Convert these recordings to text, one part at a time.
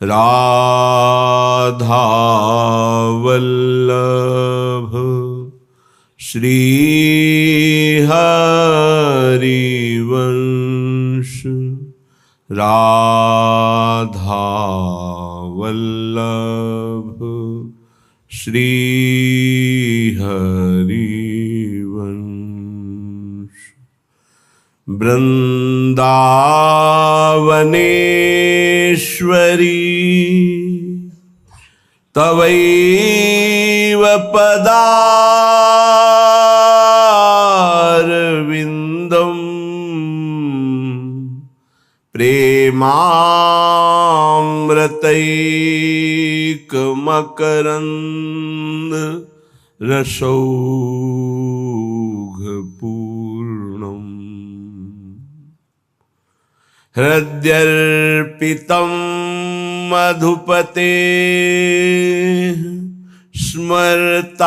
राधा वल्लभ श्री हरिवंश राधा वल्लभ श्री हरिवंश। वृंदावनेश्वरी तवैव पदारविन्दम् प्रेमामृतैकमकरन्द रसौघपूर्णम्। हृद्यर्पितं मधुपते स्मरतापमुग्रं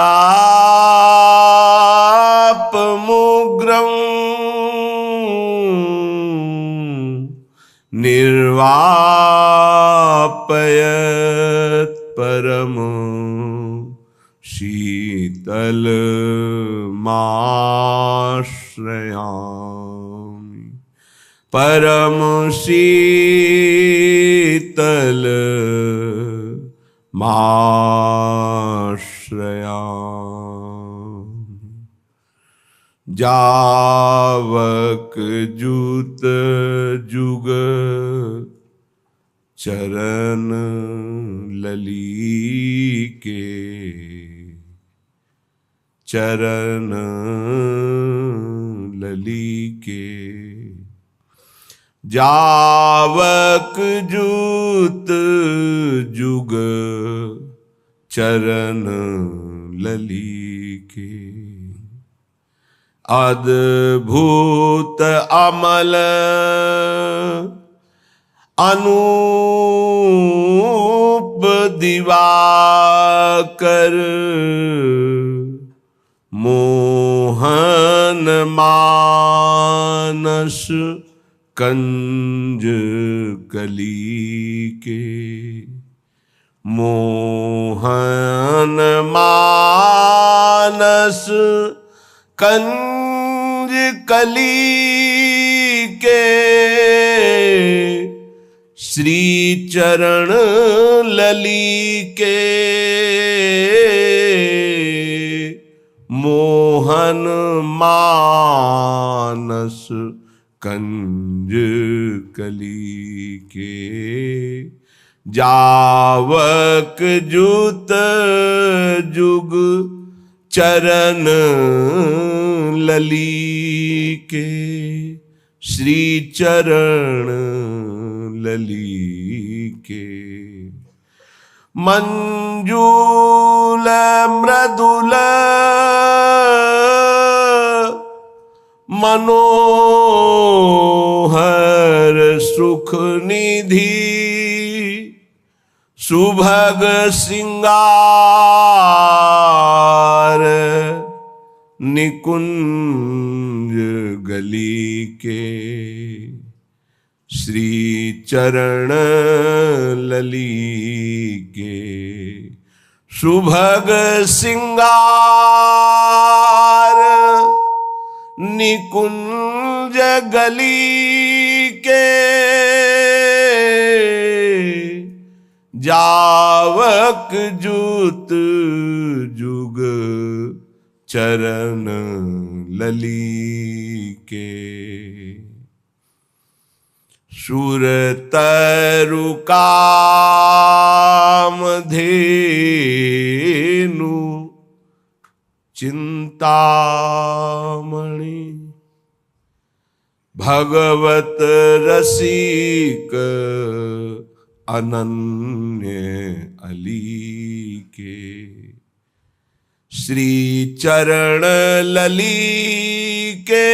निर्वापयत् परम शीतलमाश्रयामि परम शीतल माश्रयामि। जावक जूत जुग चरण ललीके चरण ललीके। जावक जूत जुग चरण ललीके। अद्भुत अमल अनूप दिवाकर मोहन मानस कंज कलीके। मोहन मानस कंज कलीके। श्री चरण ललीके मोहन मानस कंज कलीके। जावक जूत जुग चरण ललीके। श्री चरण ललीके। मंजूल मृदुल मनोहर सुख निधि सुभग सिंगार निकुंज गलीके। श्री चरण ललीके सुभग सिंगार निकुंज गलीके। जावक जूत जुग चरण ललीके। सुर तरु कामधेनु चिंतामणि भगवत रसिक अनन्य अलीके। श्री चरण ललीके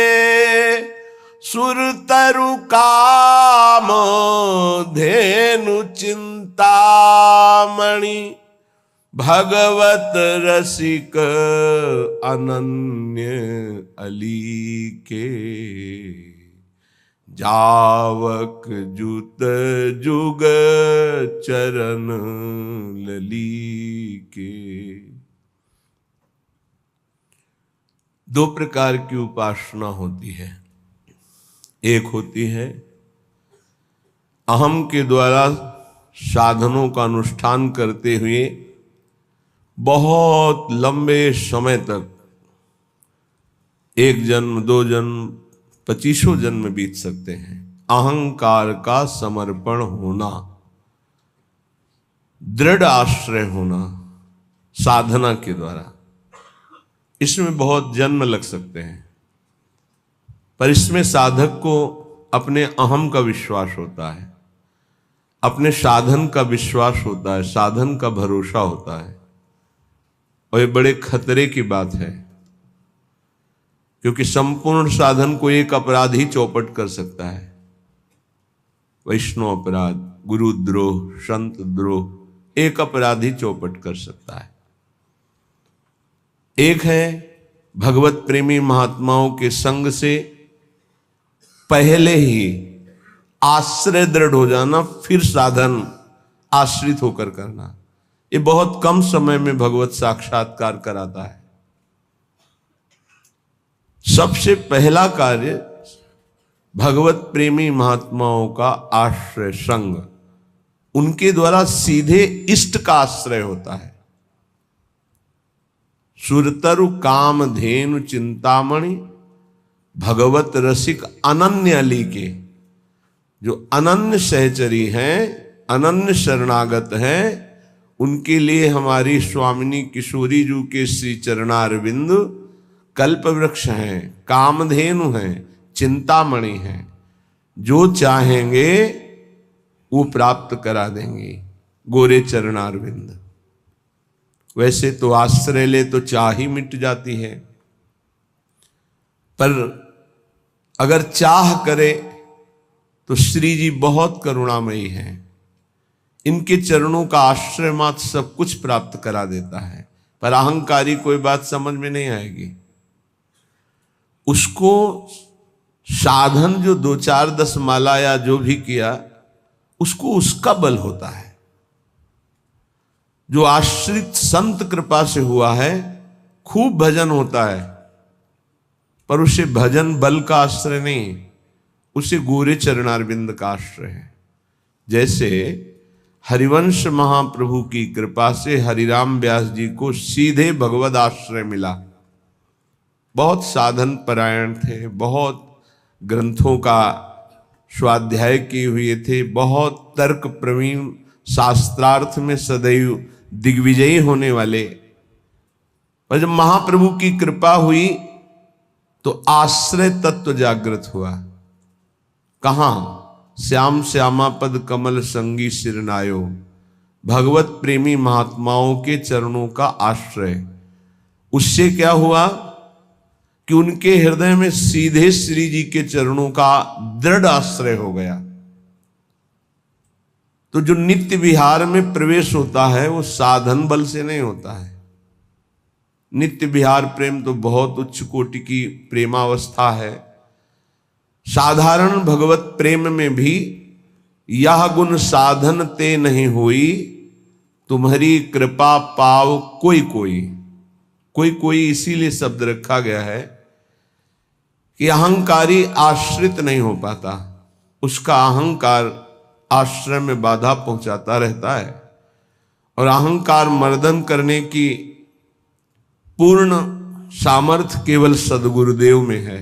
सुर तरु काम धेनु चिंतामणि भगवत रसिक अनन्य अलीके। जावक जुत जुग चरण लली के। दो प्रकार की उपासना होती है। एक होती है अहम के द्वारा साधनों का अनुष्ठान करते हुए बहुत लंबे समय तक, एक जन्म, दो जन्म, 25 जन्म बीत सकते हैं, अहंकार का समर्पण होना, दृढ़ आश्रय होना साधना के द्वारा। इसमें बहुत जन्म लग सकते हैं, पर इसमें साधक को अपने अहम का विश्वास होता है, अपने साधन का विश्वास होता है, साधन का भरोसा होता है। और ये बड़े खतरे की बात है, क्योंकि संपूर्ण साधन को एक अपराध ही चौपट कर सकता है। वैष्णव अपराध, गुरुद्रोह, संत द्रोह, एक अपराध ही चौपट कर सकता है। एक है भगवत प्रेमी महात्माओं के संग से पहले ही आश्रय दृढ़ हो जाना, फिर साधन आश्रित होकर करना। ये बहुत कम समय में भगवत साक्षात्कार कराता है। सबसे पहला कार्य भगवत प्रेमी महात्माओं का आश्रय संग, उनके द्वारा सीधे इष्ट का आश्रय होता है। सुरतरु काम धेनु चिंतामणि भगवत रसिक अनन्य अली के, जो अनन्य सहचरी हैं, अनन्य शरणागत हैं, उनके लिए हमारी स्वामिनी किशोरी जी के श्री चरणारविंद कल्प वृक्ष हैं, कामधेनु हैं, चिंतामणि हैं। जो चाहेंगे वो प्राप्त करा देंगे गोरे चरणारविंद। वैसे तो आश्रय ले तो चाह ही मिट जाती है, पर अगर चाह करे तो श्री जी बहुत करुणामयी हैं। इनके चरणों का आश्रय मात्र सब कुछ प्राप्त करा देता है। पर अहंकारी कोई बात समझ में नहीं आएगी। उसको साधन जो 2-4-10 माला या जो भी किया, उसको उसका बल होता है। जो आश्रित संत कृपा से हुआ है, खूब भजन होता है, पर उसे भजन बल का आश्रय नहीं, उसे गोरे चरणारविंद का आश्रय है। जैसे हरिवंश महाप्रभु की कृपा से हरिराम व्यास जी को सीधे भगवद आश्रय मिला। बहुत साधन परायण थे, बहुत ग्रंथों का स्वाध्याय किए हुए थे, बहुत तर्क प्रवीण, शास्त्रार्थ में सदैव दिग्विजयी होने वाले। पर जब महाप्रभु की कृपा हुई तो आश्रय तत्व जागृत हुआ। कहां? श्याम श्यामा पद कमल संगी सिरनायो, भगवत प्रेमी महात्माओं के चरणों का आश्रय। उससे क्या हुआ कि उनके हृदय में सीधे श्री जी के चरणों का दृढ़ आश्रय हो गया। तो जो नित्य विहार में प्रवेश होता है वो साधन बल से नहीं होता है। नित्य विहार प्रेम तो बहुत उच्च कोटि की प्रेमावस्था है। साधारण भगवत प्रेम में भी यह गुण साधन ते नहीं हुई, तुम्हारी कृपा पाव कोई कोई। कोई कोई इसीलिए शब्द रखा गया है कि अहंकारी आश्रित नहीं हो पाता, उसका अहंकार आश्रय में बाधा पहुंचाता रहता है। और अहंकार मर्दन करने की पूर्ण सामर्थ्य केवल सदगुरुदेव में है।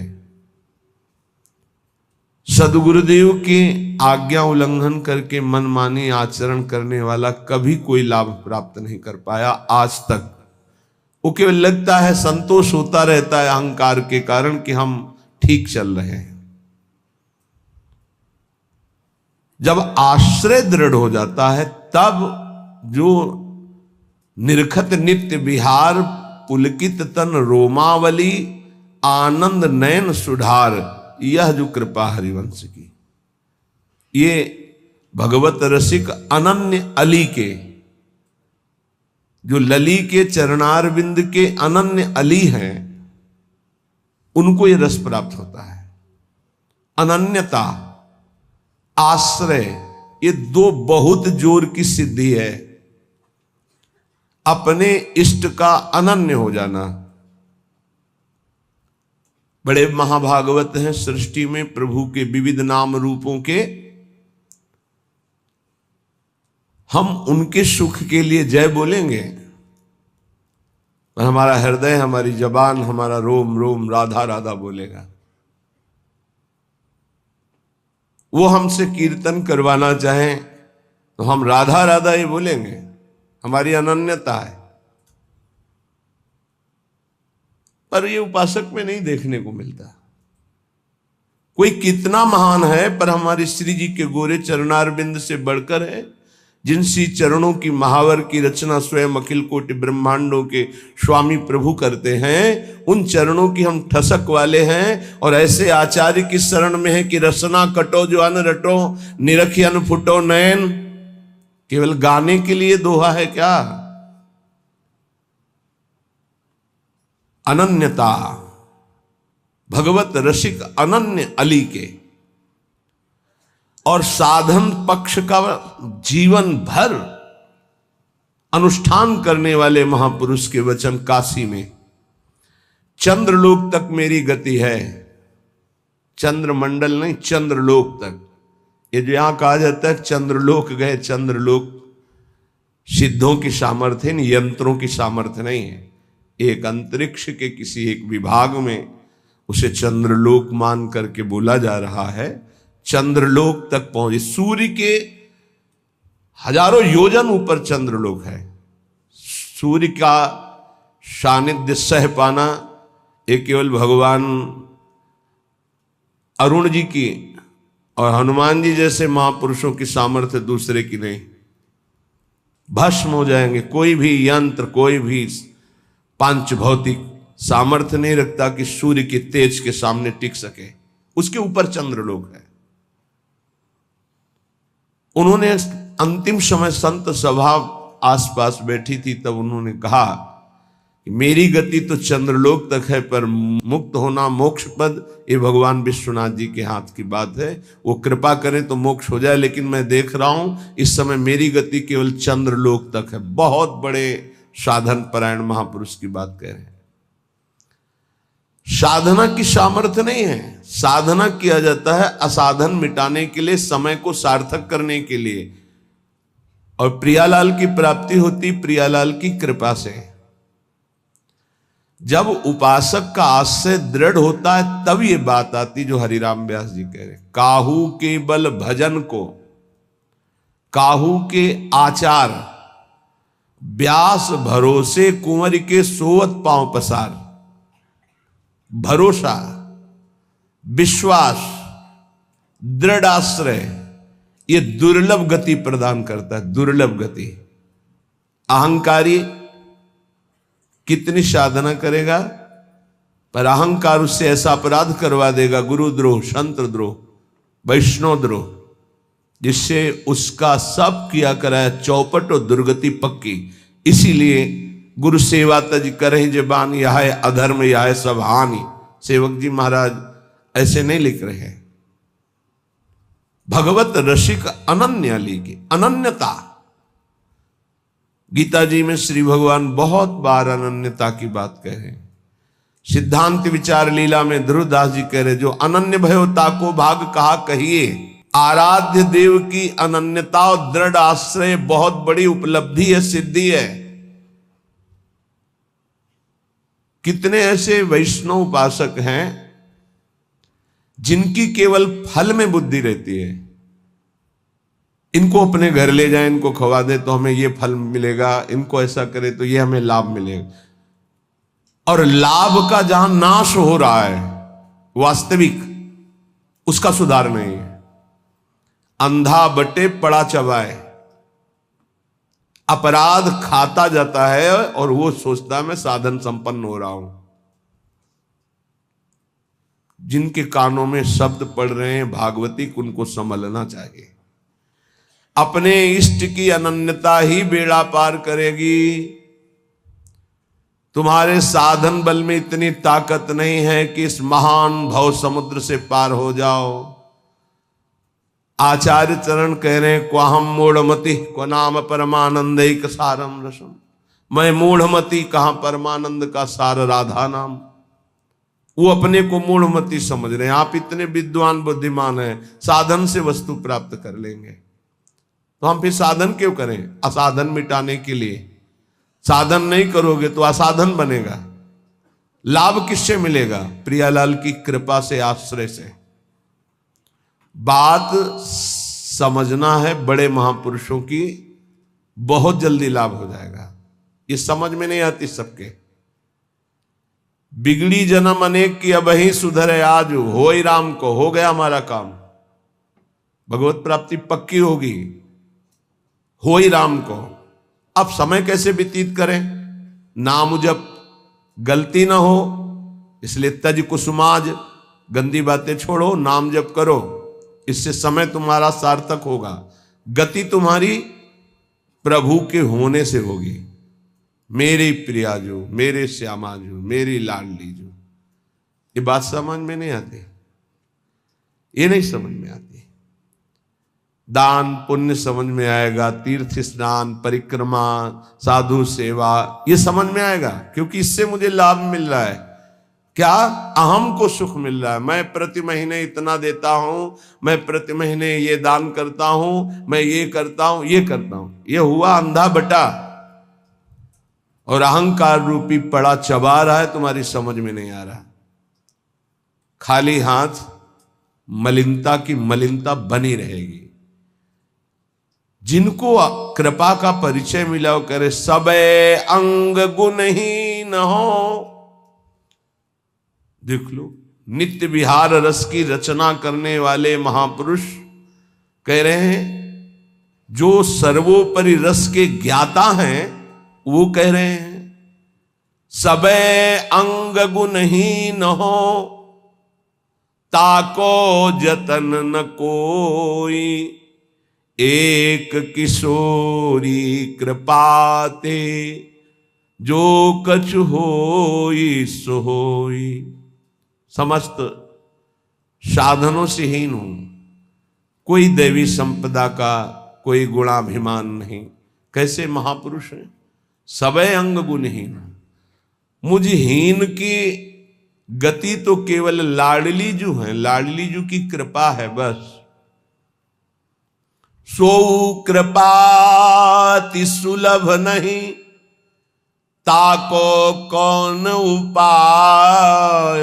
सदगुरुदेव की आज्ञा उल्लंघन करके मनमानी आचरण करने वाला कभी कोई लाभ प्राप्त नहीं कर पाया आज तक। वो केवल लगता है, संतोष होता रहता है अहंकार के कारण कि हम ठीक चल रहे हैं। जब आश्रय दृढ़ हो जाता है तब जो निरखत नित्य विहार पुलकित तन रोमावली आनंद नयन सुधार, यह जो कृपा हरिवंश की, ये भगवत रसिक अनन्य अली के, जो लली के चरणारविंद के अनन्य अली हैं, उनको ये रस प्राप्त होता है। अनन्यता, आश्रय, ये दो बहुत जोर की सिद्धि है। अपने इष्ट का अनन्य हो जाना। बड़े महाभागवत हैं सृष्टि में, प्रभु के विविध नाम रूपों के, हम उनके सुख के लिए जय बोलेंगे, और हमारा हृदय, हमारी जबान, हमारा रोम रोम राधा राधा बोलेगा। वो हमसे कीर्तन करवाना चाहें तो हम राधा राधा ही बोलेंगे, हमारी अनन्यता है। पर ये उपासक में नहीं देखने को मिलता। कोई कितना महान है, पर हमारे श्री जी के गोरे चरणारविंद से बढ़कर है, जिनसी चरणों की महावर की रचना स्वयं अखिल कोटि ब्रह्मांडों के स्वामी प्रभु करते हैं, उन चरणों की हम ठसक वाले हैं। और ऐसे आचार्य की शरण में है कि रसना कटो जो अन रटो, निरखी अन फुटो नयन। केवल गाने के लिए दोहा है क्या? अनन्यता, भगवत रसिक अनन्य अली के, और साधन पक्ष का जीवन भर अनुष्ठान करने वाले महापुरुष के वचन काशी में, चंद्रलोक तक मेरी गति है। चंद्रमंडल नहीं, चंद्रलोक तक। ये जो यहां कहा जाता है चंद्रलोक गए, चंद्रलोक सिद्धों की सामर्थ्य नहीं, यंत्रों की सामर्थ्य नहीं है। एक अंतरिक्ष के किसी एक विभाग में उसे चंद्रलोक मान करके बोला जा रहा है। चंद्रलोक तक पहुंचे, सूर्य के हजारों योजन ऊपर चंद्रलोक है। सूर्य का सानिध्य सह पाना ये केवल भगवान अरुण जी की और हनुमान जी जैसे महापुरुषों की सामर्थ्य, दूसरे की नहीं। भस्म हो जाएंगे। कोई भी यंत्र, कोई भी पांच भौतिक सामर्थ्य नहीं रखता कि सूर्य के तेज के सामने टिक सके। उसके ऊपर चंद्रलोक है। उन्होंने अंतिम समय संत सभा आसपास बैठी थी, तब उन्होंने कहा कि मेरी गति तो चंद्रलोक तक है, पर मुक्त होना मोक्ष पद ये भगवान विश्वनाथ जी के हाथ की बात है। वो कृपा करें तो मोक्ष हो जाए, लेकिन मैं देख रहा हूं इस समय मेरी गति केवल चंद्रलोक तक है। बहुत बड़े साधन परायण महापुरुष की बात कह रहे हैं। साधना की सामर्थ्य नहीं है। साधना किया जाता है असाधन मिटाने के लिए, समय को सार्थक करने के लिए, और प्रियालाल की प्राप्ति होती प्रियालाल की कृपा से। जब उपासक का आश्रय दृढ़ होता है तब ये बात आती जो हरिराम व्यास जी कह रहे, काहू के बल भजन को, काहू के आचार, व्यास भरोसे कुंवर के सोवत पांव पसार। भरोसा, विश्वास, दृढ़ आश्रय, ये दुर्लभ गति प्रदान करता है। दुर्लभ गति। अहंकारी कितनी साधना करेगा, पर अहंकार उससे ऐसा अपराध करवा देगा, गुरुद्रोह, संतद्रोह, वैष्णवद्रोह, जिससे उसका सब किया कराया चौपट और दुर्गति पक्की। इसीलिए गुरु सेवा तज करें जबान, यह है अधर्म, यह है सब हानि। सेवक जी महाराज ऐसे नहीं लिख रहे हैं। भगवत रसिक अनन्य अली की अनन्यता। गीता जी में श्री भगवान बहुत बार अनन्यता की बात कह रहे हैं। सिद्धांत विचार लीला में ध्रुवदास जी कह रहे, जो अनन्य भयो ताको भाग कहा कहिए। आराध्य देव की अनन्यता और दृढ़ आश्रय बहुत बड़ी उपलब्धि है, सिद्धि है। कितने ऐसे वैष्णव उपासक हैं जिनकी केवल फल में बुद्धि रहती है। इनको अपने घर ले जाएं, इनको खवा दे तो हमें ये फल मिलेगा, इनको ऐसा करे तो ये हमें लाभ मिलेगा। और लाभ का जहां नाश हो रहा है वास्तविक, उसका सुधार नहीं है। अंधा बटे पड़ा चबाए, अपराध खाता जाता है और वो सोचता है मैं साधन संपन्न हो रहा हूं। जिनके कानों में शब्द पड़ रहे हैं भागवती, उनको संभलना चाहिए। अपने इष्ट की अनन्यता ही बेड़ा पार करेगी। तुम्हारे साधन बल में इतनी ताकत नहीं है कि इस महान भव समुद्र से पार हो जाओ। आचार्य चरण कह रहे हैं, क्वाहम मूढ़मति क्व नाम परमानंद सारम रसम। मैं मूढ़मति, कहां परमानंद का सार राधा नाम। वो अपने को मूढ़मति समझ रहे हैं। आप इतने विद्वान बुद्धिमान हैं, साधन से वस्तु प्राप्त कर लेंगे, तो हम फिर साधन क्यों करें? असाधन मिटाने के लिए। साधन नहीं करोगे तो असाधन बनेगा। लाभ किससे मिलेगा? प्रियालाल की कृपा से, आश्रय से। बात समझना है बड़े महापुरुषों की, बहुत जल्दी लाभ हो जाएगा। ये समझ में नहीं आती सबके। बिगड़ी जन्म अनेक की अब ही सुधरे आज, हो ही राम को, हो गया हमारा काम। भगवत प्राप्ति पक्की होगी, हो ही राम को। अब समय कैसे व्यतीत करें? नाम जप, गलती ना हो, इसलिए तज कुसुमाज, गंदी बातें छोड़ो, नाम जप करो। इससे समय तुम्हारा सार्थक होगा। गति तुम्हारी प्रभु के होने से होगी। मेरी प्रियाजू, मेरे श्यामाजू, मेरी लाडली जू। ये बात समझ में नहीं आती, ये नहीं समझ में आती। दान पुण्य समझ में आएगा, तीर्थ स्नान, परिक्रमा, साधु सेवा, ये समझ में आएगा, क्योंकि इससे मुझे लाभ मिल रहा है। क्या? अहम को सुख मिल रहा है। मैं प्रति महीने इतना देता हूं, मैं प्रति महीने ये दान करता हूं, मैं ये करता हूं, ये करता हूं। ये हुआ अंधा बटा, और अहंकार रूपी पड़ा चबा रहा है, तुम्हारी समझ में नहीं आ रहा। खाली हाथ मलिनता की मलिनता बनी रहेगी। जिनको कृपा का परिचय मिला वो करे सबे अंग गुणहीन हो। देख लो, नित्य विहार रस की रचना करने वाले महापुरुष कह रहे हैं, जो सर्वोपरि रस के ज्ञाता हैं, वो कह रहे हैं सबे अंग गुणहीन हो, ताको जतन न कोई, एक किशोरी कृपाते, जो कछु होई सो होई। समस्त साधनों से हीन हूं, कोई देवी संपदा का कोई गुणाभिमान नहीं। कैसे महापुरुष हैं? सबे अंग गुणहीन। मुझ हीन की गति तो केवल लाडली जू है, लाडली जू की कृपा है बस। सो कृपाति सुलभ नहीं, ताको कौन उपाय,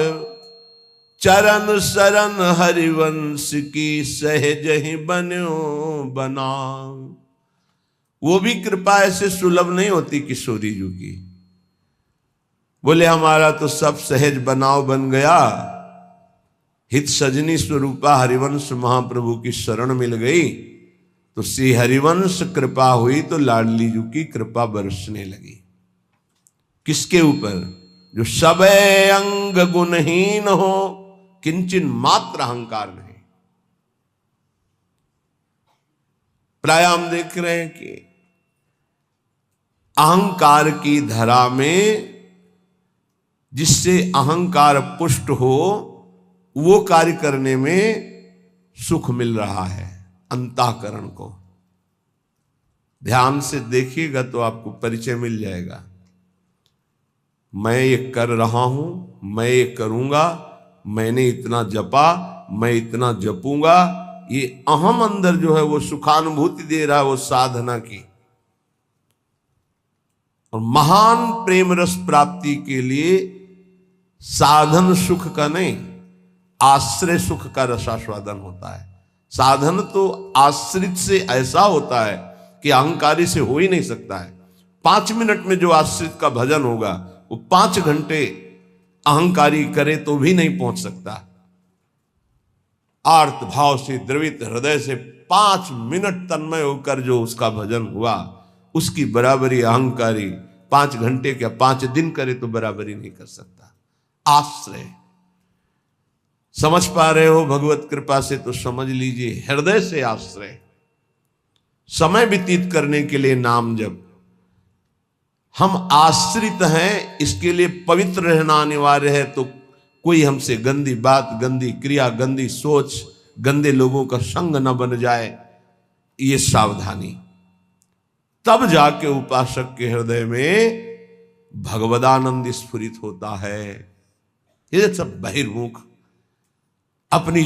चरण शरण हरिवंश की सहज ही बन्यो बना। वो भी कृपा ऐसे सुलभ नहीं होती किशोरी जी की। बोले हमारा तो सब सहज बनाव बन गया, हित सजनी स्वरूपा हरिवंश महाप्रभु की शरण मिल गई, तो श्री हरिवंश कृपा हुई तो लाडली जी की कृपा बरसने लगी। किसके ऊपर? जो सबे अंग गुणहीन हो, किंचन मात्र अहंकार नहीं। प्राय हम देख रहे हैं कि अहंकार की धरा में जिससे अहंकार पुष्ट हो, वो कार्य करने में सुख मिल रहा है अंतःकरण को। ध्यान से देखिएगा तो आपको परिचय मिल जाएगा। मैं ये कर रहा हूं, मैं ये करूंगा, मैंने इतना जपा, मैं इतना जपूंगा, ये अहम अंदर जो है वो सुखानुभूति दे रहा है, वो साधना की। और महान प्रेम रस प्राप्ति के लिए साधन सुख का नहीं, आश्रय सुख का रसास्वादन होता है। साधन तो आश्रित से ऐसा होता है कि अहंकारी से हो ही नहीं सकता है। 5 मिनट में जो आश्रित का भजन होगा, वो 5 घंटे अहंकारी करे तो भी नहीं पहुंच सकता। आर्त भाव से, द्रवित हृदय से 5 मिनट तन्मय होकर जो उसका भजन हुआ, उसकी बराबरी अहंकारी 5 घंटे क्या 5 दिन करे तो बराबरी नहीं कर सकता। आश्रय समझ पा रहे हो? भगवत कृपा से तो समझ लीजिए, हृदय से आश्रय। समय व्यतीत करने के लिए नाम जप। हम आश्रित हैं, इसके लिए पवित्र रहना अनिवार्य है। तो कोई हमसे गंदी बात, गंदी क्रिया, गंदी सोच गंदे लोगों का संग न बन जाए, ये सावधानी। तब जाके उपासक के हृदय में भगवदानंद स्फुरित होता है। ये सब बहिर्मुख अपनी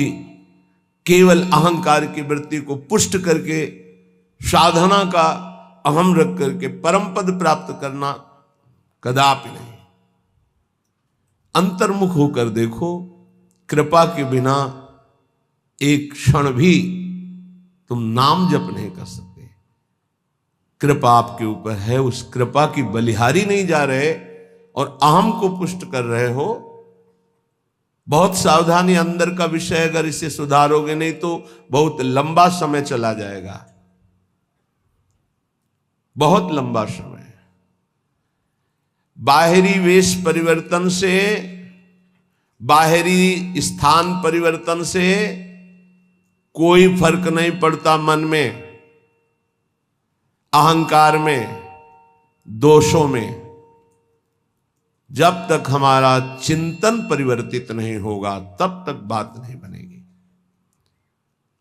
केवल अहंकार की वृत्ति को पुष्ट करके साधना का अहम रख करके परम पद प्राप्त करना कदापि नहीं। अंतर्मुख होकर देखो, कृपा के बिना एक क्षण भी तुम नाम जप नहीं कर सकते। कृपा आपके ऊपर है, उस कृपा की बलिहारी नहीं जा रहे और अहम को पुष्ट कर रहे हो। बहुत सावधानी, अंदर का विषय अगर इसे सुधारोगे नहीं तो बहुत लंबा समय चला जाएगा, बहुत लंबा समय। बाहरी वेश परिवर्तन से, बाहरी स्थान परिवर्तन से कोई फर्क नहीं पड़ता मन में, अहंकार में, दोषों में। जब तक हमारा चिंतन परिवर्तित नहीं होगा तब तक बात नहीं बनेगी।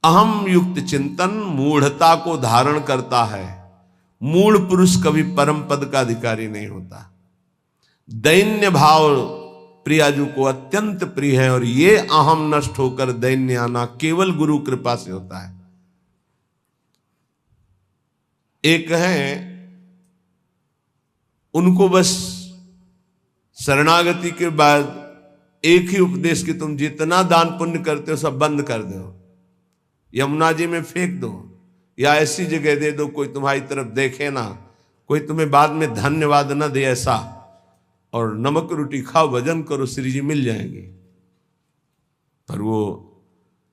अहम युक्त चिंतन मूढ़ता को धारण करता है। मूढ़ पुरुष कभी परम पद का अधिकारी नहीं होता। दैन्य भाव प्रियाजू को अत्यंत प्रिय है और ये अहम नष्ट होकर दैन्य आना केवल गुरु कृपा से होता है। एक है, उनको बस शरणागति के बाद एक ही उपदेश कि तुम जितना दान पुण्य करते हो सब बंद कर दो, यमुना जी में फेंक दो, या ऐसी जगह दे दो कोई तुम्हारी तरफ देखे ना, कोई तुम्हें बाद में धन्यवाद न दे ऐसा, और नमक रोटी खाओ, भजन करो, श्री जी मिल जाएंगे। पर वो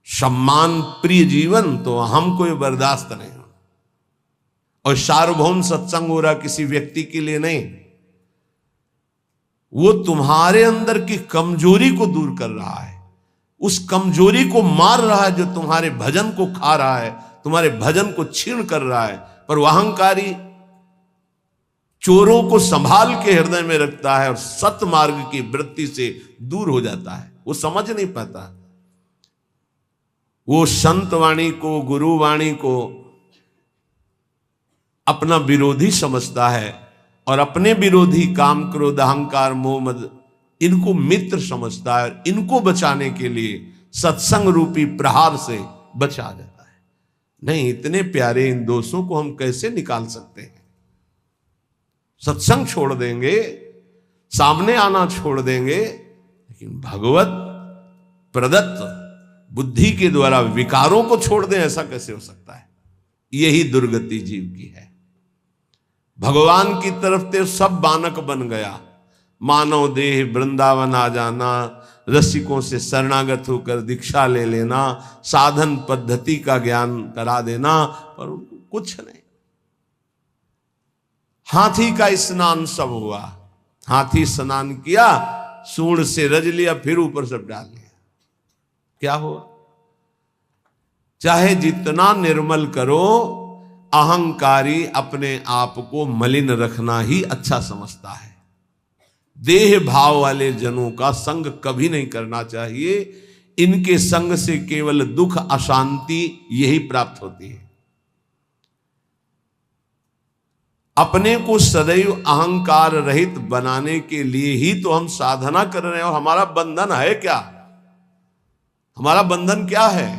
सम्मान प्रिय जीवन तो हमको ये बर्दाश्त नहीं हो। और सार्वभौम सत्संग हो रहा किसी व्यक्ति के लिए नहीं, वो तुम्हारे अंदर की कमजोरी को दूर कर रहा है, उस कमजोरी को मार रहा है जो तुम्हारे भजन को खा रहा है, तुम्हारे भजन को छीण कर रहा है। पर वह अहंकारी चोरों को संभाल के हृदय में रखता है और सत्य मार्ग की वृत्ति से दूर हो जाता है। वो समझ नहीं पाता, वो संत वाणी को, गुरु वाणी को अपना विरोधी समझता है और अपने विरोधी काम, क्रोध, अहंकार, मोह, मद, इनको मित्र समझता है और इनको बचाने के लिए सत्संग रूपी प्रहार से बचा जाता है। नहीं, इतने प्यारे इन दोषों को हम कैसे निकाल सकते हैं? सत्संग छोड़ देंगे, सामने आना छोड़ देंगे, लेकिन भगवत प्रदत्त बुद्धि के द्वारा विकारों को छोड़ दें, ऐसा कैसे हो सकता है? यही दुर्गति जीव की है। भगवान की तरफ से सब बानक बन गया, मानव देह वृंदावन आ जाना, रसिकों से शरणागत होकर दीक्षा ले लेना, साधन पद्धति का ज्ञान करा देना, पर उनको कुछ नहीं। हाथी का स्नान सब हुआ, हाथी स्नान किया, सूंड से रज लिया, फिर ऊपर सब डाल लिया, क्या हुआ? चाहे जितना निर्मल करो, अहंकारी अपने आप को मलिन रखना ही अच्छा समझता है। देह भाव वाले जनों का संग कभी नहीं करना चाहिए। इनके संग से केवल दुख, अशांति यही प्राप्त होती है। अपने को सदैव अहंकार रहित बनाने के लिए ही तो हम साधना कर रहे हैं। और हमारा बंधन है क्या? हमारा बंधन क्या है?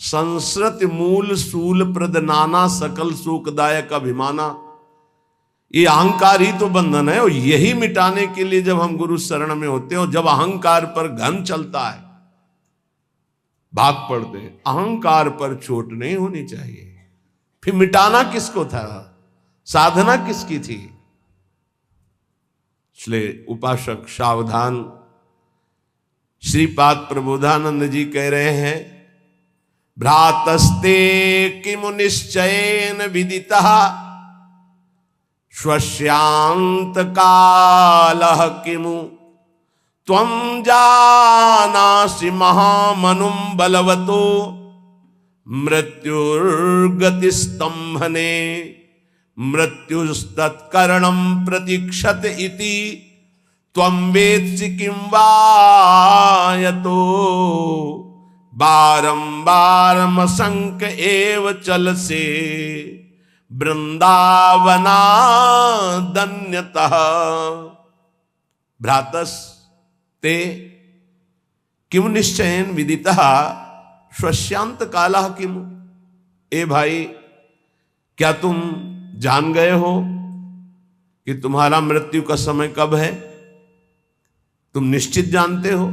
संस्कृत मूल सूल प्रद नाना सकल सुखदायक अभिमाना, ये अहंकार ही तो बंधन है। और यही मिटाने के लिए जब हम गुरु शरण में होते हैं और जब अहंकार पर घन चलता है, भाग पड़ते हैं। अहंकार पर चोट नहीं होनी चाहिए। फिर मिटाना किसको था? साधना किसकी थी? इसलिए उपासक सावधान। श्रीपाद प्रबोधानंद जी कह रहे हैं, भ्रातस्ते किमु निश्चयेन विदितः स्वस्यांत कालः किमु त्वं जानासि महामनुं बलवतो मृत्युर्गतिस्तंभने मृत्युस्तत्करणं प्रतीक्षत इति त्वं वेत्सि किं वा यतो बारंबार मसंक एव चल से वृंदावना दन्यतः भ्रातस ते किम निश्चयन विदितः श्वश्यांत कालः किम। ए भाई, क्या तुम जान गए हो कि तुम्हारा मृत्यु का समय कब है? तुम निश्चित जानते हो?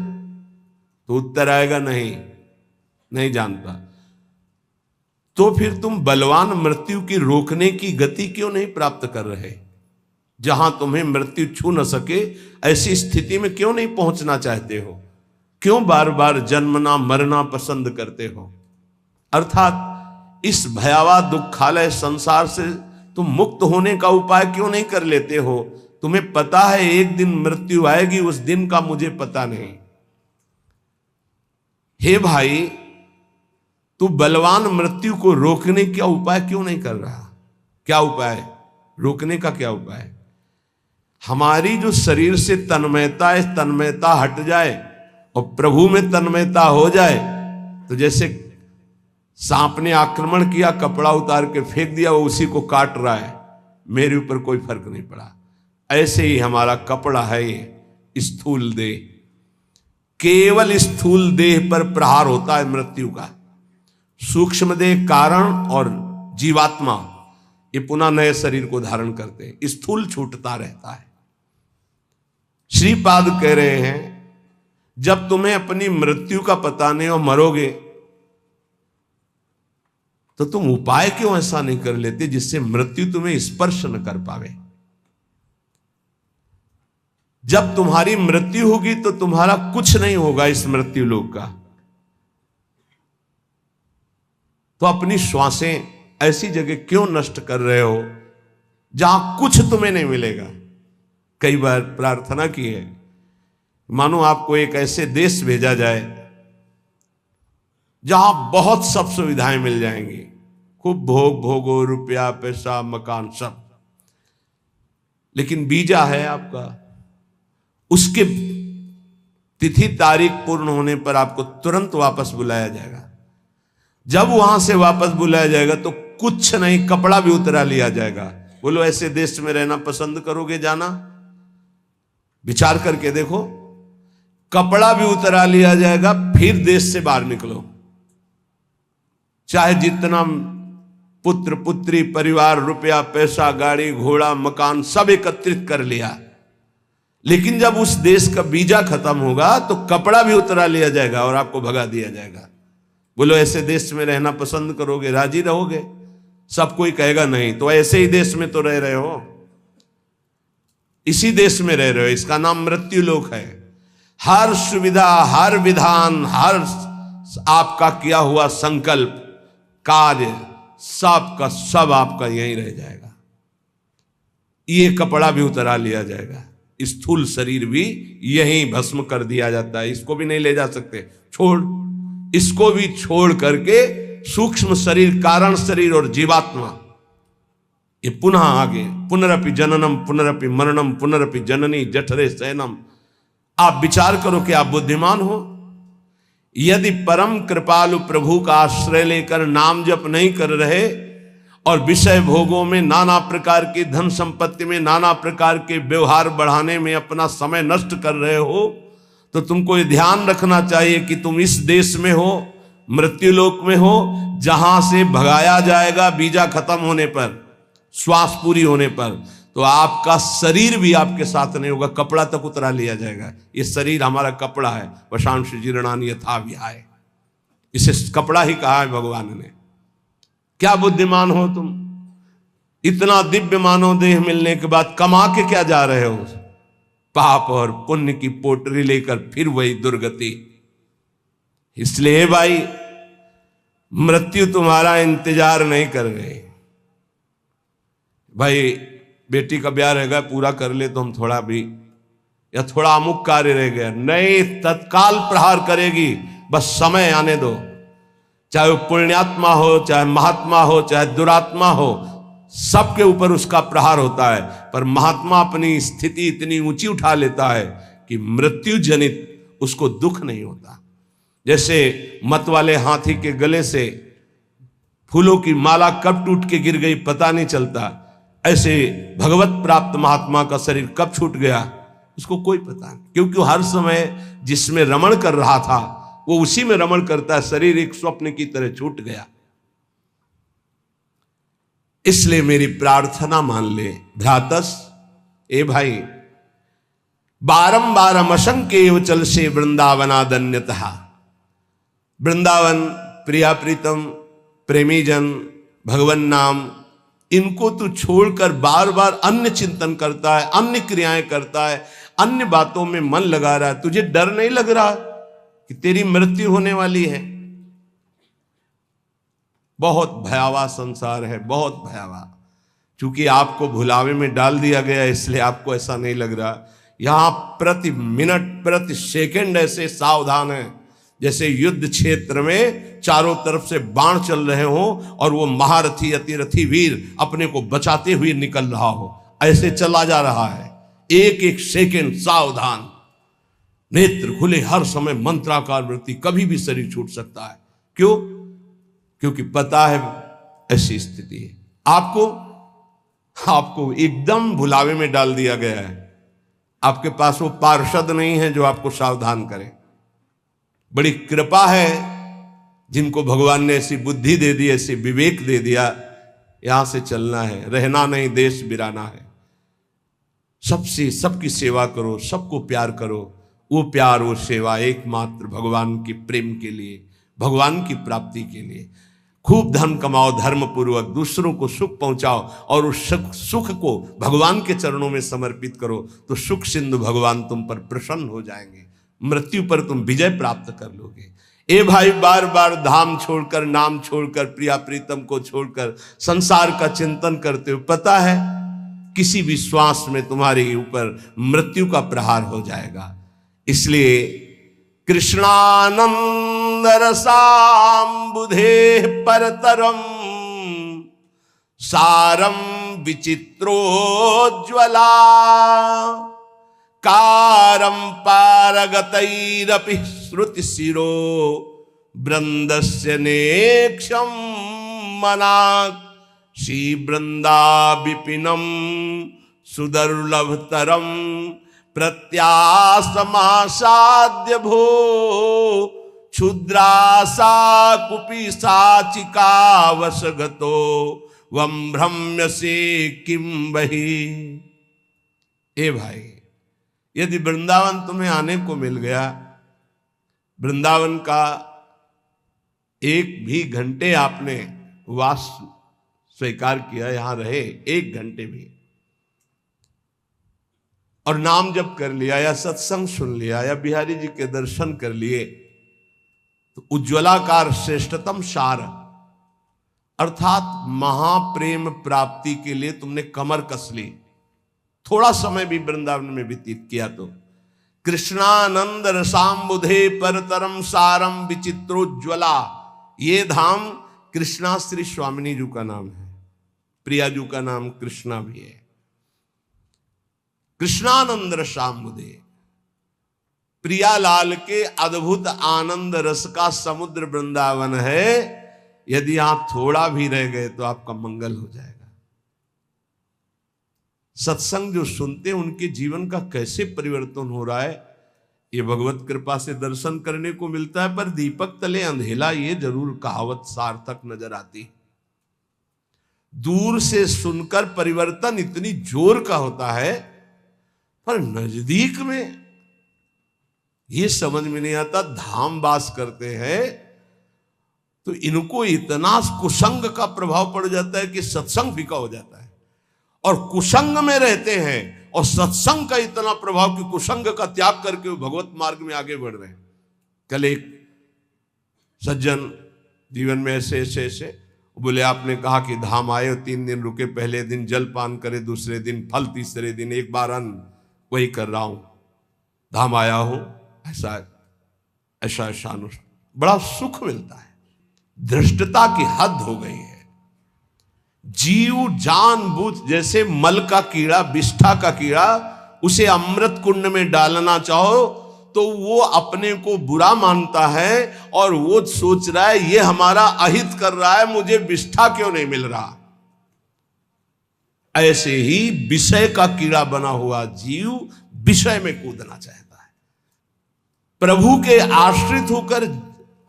तो उत्तर आएगा नहीं, नहीं जानता। तो फिर तुम बलवान मृत्यु की रोकने की गति क्यों नहीं प्राप्त कर रहे? जहां तुम्हें मृत्यु छू न सके ऐसी स्थिति में क्यों नहीं पहुंचना चाहते हो? क्यों बार बार जन्मना मरना पसंद करते हो? अर्थात इस भयावह दुखालय संसार से तुम मुक्त होने का उपाय क्यों नहीं कर लेते हो? तुम्हें पता है एक दिन मृत्यु आएगी, उस दिन का मुझे पता नहीं। हे भाई, तू बलवान मृत्यु को रोकने का उपाय क्यों नहीं कर रहा? क्या उपाय? रोकने का क्या उपाय? हमारी जो शरीर से तन्मयता है, तन्मयता हट जाए और प्रभु में तन्मयता हो जाए, तो जैसे सांप ने आक्रमण किया, कपड़ा उतार के फेंक दिया, वो उसी को काट रहा है, मेरे ऊपर कोई फर्क नहीं पड़ा। ऐसे ही हमारा कपड़ा है ये स्थूल देह, केवल स्थूल देह पर प्रहार होता है मृत्यु का। सूक्ष्म देह कारण और जीवात्मा ये पुनः नए शरीर को धारण करते हैं, स्थूल छूटता रहता है। श्रीपाद कह रहे हैं, जब तुम्हें अपनी मृत्यु का पता नहीं और मरोगे, तो तुम उपाय क्यों ऐसा नहीं कर लेते जिससे मृत्यु तुम्हें स्पर्श न कर पावे? जब तुम्हारी मृत्यु होगी तो तुम्हारा कुछ नहीं होगा इस मृत्यु लोक का। तो अपनी श्वासें ऐसी जगह क्यों नष्ट कर रहे हो जहां कुछ तुम्हें नहीं मिलेगा? कई बार प्रार्थना की है, मानो आपको एक ऐसे देश भेजा जाए जहां बहुत सब सुविधाएं मिल जाएंगी, खूब भोग भोगो, रुपया पैसा मकान सब, लेकिन वीजा है आपका, उसके तिथि तारीख पूर्ण होने पर आपको तुरंत वापस बुलाया जाएगा। जब वहां से वापस बुलाया जाएगा तो कुछ नहीं, कपड़ा भी उतरा लिया जाएगा। बोलो, ऐसे देश में रहना पसंद करोगे जाना? विचार करके देखो, कपड़ा भी उतरा लिया जाएगा, फिर देश से बाहर निकलो। चाहे जितना पुत्र पुत्री परिवार रुपया पैसा गाड़ी घोड़ा मकान सब एकत्रित कर लिया, लेकिन जब उस देश का वीजा खत्म होगा तो कपड़ा भी उतरा लिया जाएगा और आपको भगा दिया जाएगा। बोलो, ऐसे देश में रहना पसंद करोगे, राजी रहोगे? सब कोई कहेगा नहीं। तो ऐसे ही देश में तो रह रहे हो, इसी देश में रह रहे हो, इसका नाम मृत्यु लोक है। हर सुविधा, हर विधान, हर आपका किया हुआ संकल्प कार्य सब का सब आपका यहीं रह जाएगा। ये कपड़ा भी उतरा लिया जाएगा, स्थूल शरीर भी यहीं भस्म कर दिया जाता है, इसको भी नहीं ले जा सकते, छोड़, इसको भी छोड़ करके सूक्ष्म शरीर कारण शरीर और जीवात्मा ये पुनः आगे पुनरपि जननम पुनरपि मरणम पुनरपि जननी जठरे शयनम। आप विचार करो कि आप बुद्धिमान हो। यदि परम कृपालु प्रभु का आश्रय लेकर नाम जप नहीं कर रहे और विषय भोगों में नाना प्रकार की धन संपत्ति में नाना प्रकार के व्यवहार बढ़ाने में अपना समय नष्ट कर रहे हो, तो तुमको ये ध्यान रखना चाहिए कि तुम इस देश में हो, मृत्यु लोक में हो, जहां से भगाया जाएगा वीजा खत्म होने पर, श्वास पूरी होने पर। तो आपका शरीर भी आपके साथ नहीं होगा, कपड़ा तक उतरा लिया जाएगा। ये शरीर हमारा कपड़ा है, वशांश जीर्णानि यथा विहाय, इसे कपड़ा ही कहा है भगवान ने। क्या बुद्धिमान हो तुम? इतना दिव्य मानव देह मिलने के बाद कमा के क्या जा रहे हो? पाप और पुण्य की पोटरी लेकर फिर वही दुर्गति। इसलिए भाई, मृत्यु तुम्हारा इंतजार नहीं कर रही। भाई, बेटी का ब्याह रहेगा, पूरा कर ले तो हम थोड़ा भी, या थोड़ा अमुक कार्य रह गया, नहीं, तत्काल प्रहार करेगी, बस समय आने दो। चाहे वो पुण्यात्मा हो, चाहे महात्मा हो, चाहे दुरात्मा हो, सबके ऊपर उसका प्रहार होता है। पर महात्मा अपनी स्थिति इतनी ऊंची उठा लेता है कि मृत्यु जनित उसको दुख नहीं होता। जैसे मत वाले हाथी के गले से फूलों की माला कब टूट के गिर गई पता नहीं चलता, ऐसे भगवत प्राप्त महात्मा का शरीर कब छूट गया उसको कोई पता नहीं, क्योंकि हर समय जिसमें रमण कर रहा था वो उसी में रमण करता है। शरीर एक स्वप्न की तरह छूट गया। इसलिए मेरी प्रार्थना मान ले भ्रातस, ए भाई, बारंबार असंख्य चल से वृंदावनादन्यतः। वृंदावन, प्रिया प्रीतम, प्रेमी जन, भगवान नाम, इनको तू छोड़कर बार बार अन्य चिंतन करता है, अन्य क्रियाएं करता है, अन्य बातों में मन लगा रहा है। तुझे डर नहीं लग रहा कि तेरी मृत्यु होने वाली है? बहुत भयावह संसार है, बहुत भयावह। चूंकि आपको भुलावे में डाल दिया गया इसलिए आपको ऐसा नहीं लग रहा। यहां प्रति मिनट प्रति सेकंड ऐसे सावधान है जैसे युद्ध क्षेत्र में चारों तरफ से बाण चल रहे हो और वो महारथी अतिरथी वीर अपने को बचाते हुए निकल रहा हो, ऐसे चला जा रहा है। एक एक सेकंड सावधान, नेत्र खुले हर समय, मंत्राकार वृत्ति, कभी भी शरीर छूट सकता है। क्यों? क्योंकि पता है ऐसी स्थिति है। आपको एकदम भुलावे में डाल दिया गया है। आपके पास वो पार्षद नहीं है जो आपको सावधान करे। बड़ी कृपा है जिनको भगवान ने ऐसी बुद्धि दे दी, ऐसी विवेक दे दिया, यहां से चलना है, रहना नहीं, देश बिराना है। सबसे सबकी सेवा करो, सबको प्यार करो। वो प्यार, वो सेवा एकमात्र भगवान के प्रेम के लिए, भगवान की प्राप्ति के लिए। खूब धन कमाओ धर्म पूर्वक, दूसरों को सुख पहुंचाओ और उस सुख को भगवान के चरणों में समर्पित करो, तो सुख सिंधु भगवान तुम पर प्रसन्न हो जाएंगे। मृत्यु पर तुम विजय प्राप्त कर लोगे। ए भाई, बार बार धाम छोड़कर, नाम छोड़कर, प्रिया प्रीतम को छोड़कर संसार का चिंतन करते हो, पता है किसी भी श्वास में तुम्हारे ऊपर मृत्यु का प्रहार हो जाएगा। इसलिए कृष्णानंद रसाम्बुधे परतरम सारम विचित्रोज्ज्वला कारम पारगतैरपि श्रुति शिरो वृंदस्य नेक्षम मनाक श्री वृंदा विपिनम सुदुर्लभतरम प्रत्यासमासाद्य भो क्षुद्रासा कुपी साचिका वशगतो वम भ्रम्य से किम बही। ए भाई, यदि वृंदावन तुम्हें आने को मिल गया, वृंदावन का एक भी घंटे आपने वास स्वीकार किया, यहां रहे एक घंटे भी, और नाम जप कर लिया या सत्संग सुन लिया या बिहारी जी के दर्शन कर लिए, तो उज्ज्वलाकार श्रेष्ठतम सार अर्थात महाप्रेम प्राप्ति के लिए तुमने कमर कस ली। थोड़ा समय भी वृंदावन में व्यतीत किया तो कृष्णानंद रसाम्बुधे परतरम सारम विचित्रोज्ज्वला, ये धाम कृष्णा श्री स्वामिनी जी का नाम है, प्रिया जी का नाम कृष्णा भी है। कृष्णानंद रसाम्बुधे, प्रियालाल के अद्भुत आनंद रस का समुद्र वृंदावन है। यदि आप थोड़ा भी रह गए तो आपका मंगल हो जाएगा। सत्संग जो सुनते हैं उनके जीवन का कैसे परिवर्तन हो रहा है, ये भगवत कृपा से दर्शन करने को मिलता है। पर दीपक तले अंधेला, ये जरूर कहावत सार्थक नजर आती। दूर से सुनकर परिवर्तन इतनी जोर का होता है, पर नजदीक में ये समझ में नहीं आता। धाम वास करते हैं तो इनको इतना कुसंग का प्रभाव पड़ जाता है कि सत्संग फीका हो जाता है, और कुसंग में रहते हैं और सत्संग का इतना प्रभाव कि कुसंग का त्याग करके वो भगवत मार्ग में आगे बढ़ रहे हैं। कल एक सज्जन जीवन में ऐसे बोले, आपने कहा कि धाम आए और 3 दिन रुके, पहले दिन जल पान करे, दूसरे दिन फल, तीसरे दिन एक बार अन्न, वही कर रहा हूं, धाम आया हूं, ऐसा बड़ा सुख मिलता है। धृष्टता की हद हो गई है। जीव जानबूझ, जैसे मल का कीड़ा, विष्ठा का कीड़ा, उसे अमृत कुंड में डालना चाहो तो वो अपने को बुरा मानता है और वो सोच रहा है ये हमारा अहित कर रहा है, मुझे विष्ठा क्यों नहीं मिल रहा। ऐसे ही विषय का कीड़ा बना हुआ जीव विषय में कूदना चाहता है। प्रभु के आश्रित होकर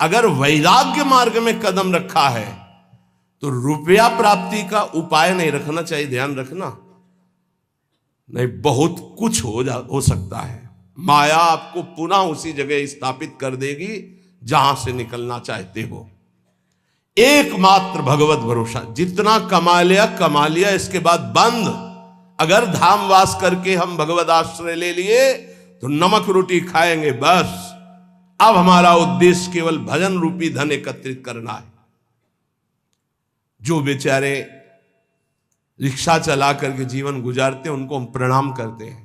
अगर वैराग्य मार्ग में कदम रखा है तो रुपया प्राप्ति का उपाय नहीं रखना चाहिए, ध्यान रखना। नहीं, बहुत कुछ हो सकता है। माया आपको पुनः उसी जगह स्थापित कर देगी जहां से निकलना चाहते हो। एकमात्र भगवत भरोसा, जितना कमा लिया, इसके बाद बंद। अगर धामवास करके हम भगवत आश्रय ले लिए तो नमक रोटी खाएंगे बस। अब हमारा उद्देश्य केवल भजन रूपी धन एकत्रित करना है। जो बेचारे रिक्शा चला करके जीवन गुजारते हैं उनको हम प्रणाम करते हैं।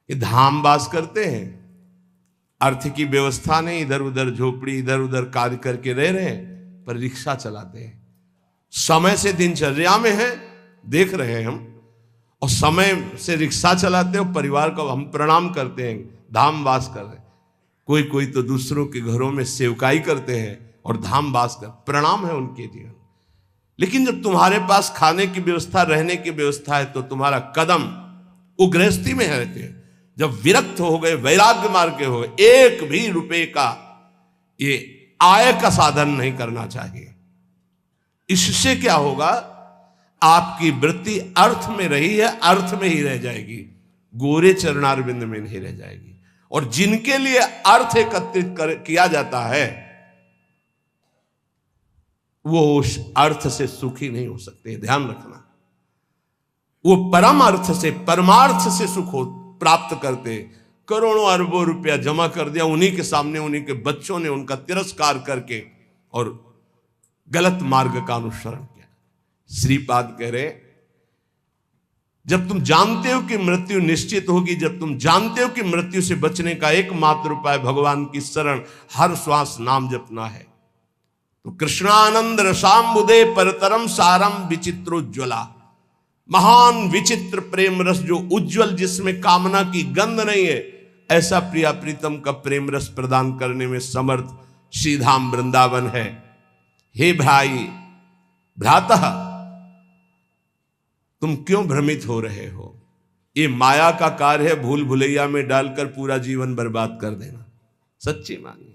ये धामवास करते हैं, अर्थ की व्यवस्था नहीं, इधर उधर झोपड़ी इधर उधर कार्य करके रह रहे हैं, पर रिक्शा चलाते हैं। समय से दिनचर्या में है, देख रहे हैं हम, और समय से रिक्शा चलाते हैं और परिवार को हम प्रणाम करते हैं, धामवास कर रहे हैं। कोई तो दूसरों के घरों में सेवकाई करते हैं और धामवास कर, प्रणाम है उनके जीवन। लेकिन जब तुम्हारे पास खाने की व्यवस्था, रहने की व्यवस्था है, तो तुम्हारा कदम वो गृहस्थी में रहते हैं। जब विरक्त हो गए, वैराग्य मार्ग के हो गए, एक भी रुपए का ये आय का साधन नहीं करना चाहिए। इससे क्या होगा, आपकी वृत्ति अर्थ में रही है, अर्थ में ही रह जाएगी, गोरे चरणारविंद में नहीं रह जाएगी। और जिनके लिए अर्थ एकत्रित किया जाता है वो उस अर्थ से सुखी नहीं हो सकते, ध्यान रखना। वो परम अर्थ से, परमार्थ से सुख प्राप्त करते। करोड़ों अरबों रुपया जमा कर दिया, उन्हीं के सामने उन्हीं के बच्चों ने उनका तिरस्कार करके और गलत मार्ग का अनुसरण किया। श्रीपाद कह रहे, जब तुम जानते हो कि मृत्यु निश्चित होगी, जब तुम जानते हो कि मृत्यु से बचने का एकमात्र उपाय भगवान की शरण, हर श्वास नाम जपना है, तो कृष्णानंद रसाम्बुदे परतरम सारम विचित्रोज्ज्वला, महान विचित्र प्रेम रस जो उज्जवल, जिसमें कामना की गंध नहीं है, ऐसा प्रिया प्रीतम का प्रेम रस प्रदान करने में समर्थ श्रीधाम वृंदावन है। हे भाई भ्रातः, तुम क्यों भ्रमित हो रहे हो? ये माया का कार्य है, भूल भुलैया में डालकर पूरा जीवन बर्बाद कर देना। सच्ची मानिए,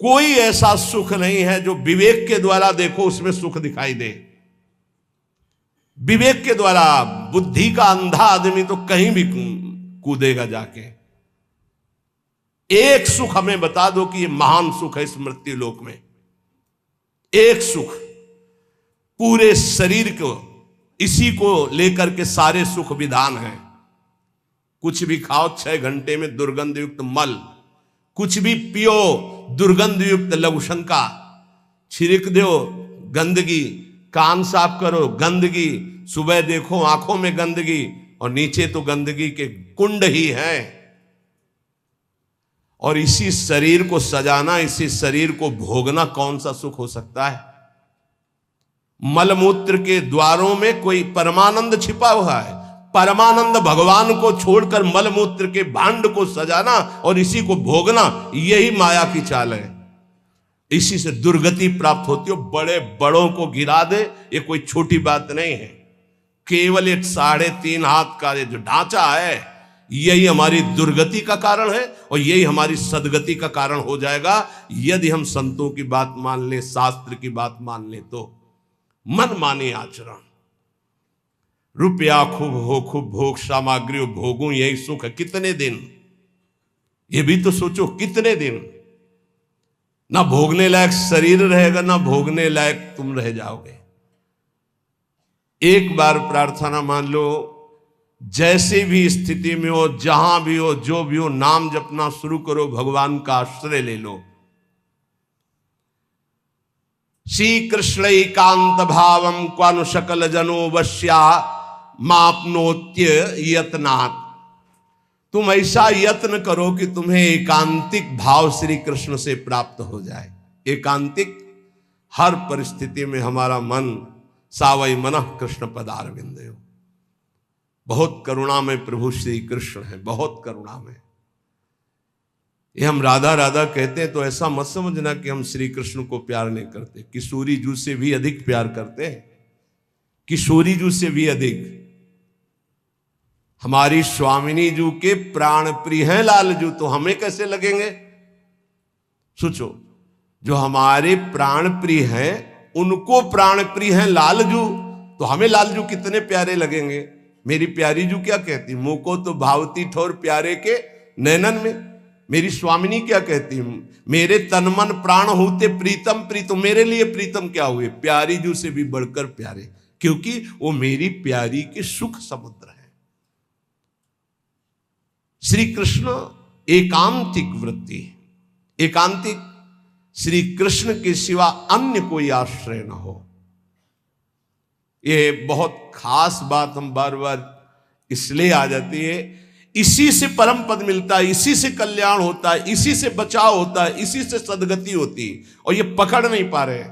कोई ऐसा सुख नहीं है जो विवेक के द्वारा देखो उसमें सुख दिखाई दे। विवेक के द्वारा, बुद्धि का अंधा आदमी तो कहीं भी कूदेगा जाके। एक सुख हमें बता दो कि ये महान सुख है इस मृत्यु लोक में। एक सुख, पूरे शरीर को इसी को लेकर के सारे सुख विधान है। कुछ भी खाओ 6 घंटे में दुर्गंध युक्त मल, कुछ भी पियो दुर्गंध युक्त लघुशंका, छिड़क दो गंदगी, कान साफ करो गंदगी, सुबह देखो आंखों में गंदगी, और नीचे तो गंदगी के कुंड ही हैं। और इसी शरीर को सजाना, इसी शरीर को भोगना कौन सा सुख हो सकता है? मलमूत्र के द्वारों में कोई परमानंद छिपा हुआ है। परमानंद भगवान को छोड़कर मलमूत्र के भांड को सजाना और इसी को भोगना, यही माया की चाल है। इसी से दुर्गति प्राप्त होती हो। बड़े बड़ों को गिरा दे, ये कोई छोटी बात नहीं है। केवल एक 3.5 हाथ का जो ढांचा है, यही हमारी दुर्गति का कारण है और यही हमारी सदगति का कारण हो जाएगा यदि हम संतों की बात मान ले, शास्त्र की बात मान ले। तो मन माने आचरण, रुपया खूब हो, खूब भोग सामग्री भोगूं, यही सुख है। कितने दिन, ये भी तो सोचो, कितने दिन ना भोगने लायक शरीर रहेगा, ना भोगने लायक तुम रह जाओगे। एक बार प्रार्थना मान लो, जैसे भी स्थिति में हो, जहां भी हो, जो भी हो, नाम जपना शुरू करो, भगवान का आश्रय ले लो। श्री कृष्ण एकांत भावम क्वानु सकल जनो वश्या मापनोत्य यत्नात्। तुम ऐसा यत्न करो कि तुम्हें एकांतिक भाव श्री कृष्ण से प्राप्त हो जाए। एकांतिक, हर परिस्थिति में हमारा मन सावई मनः कृष्ण पदारविंदयो। बहुत करुणा में प्रभु श्री कृष्ण है, बहुत करुणा में। ये हम राधा राधा कहते हैं तो ऐसा मत समझना कि हम श्री कृष्ण को प्यार नहीं करते। किशोरी जू से भी अधिक प्यार करते हैं, किशोरी जू से भी अधिक। हमारी स्वामिनी जू के प्राण प्रिय हैं लाल जू, तो हमें कैसे लगेंगे? सोचो, जो हमारे प्राण प्रिय हैं उनको प्राण प्रिय हैं लाल जू, तो हमें लाल जू कितने प्यारे लगेंगे। मेरी प्यारी जू क्या कहती, मुंह को तो भावती ठोर प्यारे के नैनन में। मेरी स्वामिनी क्या कहती, मेरे तन मन प्राण होते प्रीतम प्रीतम। मेरे लिए प्रीतम क्या हुए, प्यारी जू से भी बढ़कर प्यारे, क्योंकि वो मेरी प्यारी के सुख समुद्र है। श्री कृष्ण एकांतिक वृत्ति, एकांतिक, श्री कृष्ण के सिवा अन्य कोई आश्रय न हो। ये बहुत खास बात हम बार बार इसलिए आ जाती है, इसी से परम पद मिलता है, इसी से कल्याण होता है, इसी से बचाव होता है, इसी से सदगति होती है, और ये पकड़ नहीं पा रहे।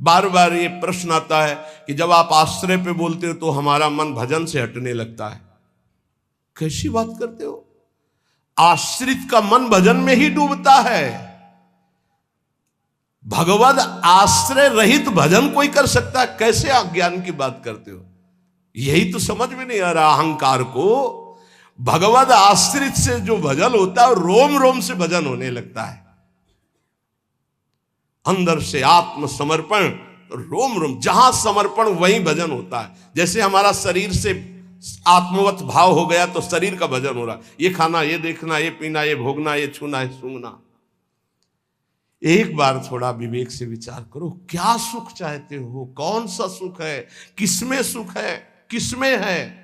बार बार ये प्रश्न आता है कि जब आप आश्रय पे बोलते हो तो हमारा मन भजन से हटने लगता है। कैसी बात करते हो? आश्रित का मन भजन में ही डूबता है। भगवद आश्रय रहित भजन कोई कर सकता है? कैसे आप ज्ञान की बात करते हो? यही तो समझ में नहीं आ रहा अहंकार को। भगवद आश्रित से जो भजन होता है रोम रोम से भजन होने लगता है, अंदर से आत्म समर्पण, रोम रोम, जहां समर्पण वहीं भजन होता है। जैसे हमारा शरीर से आत्मवत भाव हो गया तो शरीर का भजन हो रहा, ये खाना, ये देखना, ये पीना, ये भोगना, ये छूना, ये सूंघना। एक बार थोड़ा विवेक से विचार करो, क्या सुख चाहते हो? कौन सा सुख है? किसमें सुख है? किसमें है?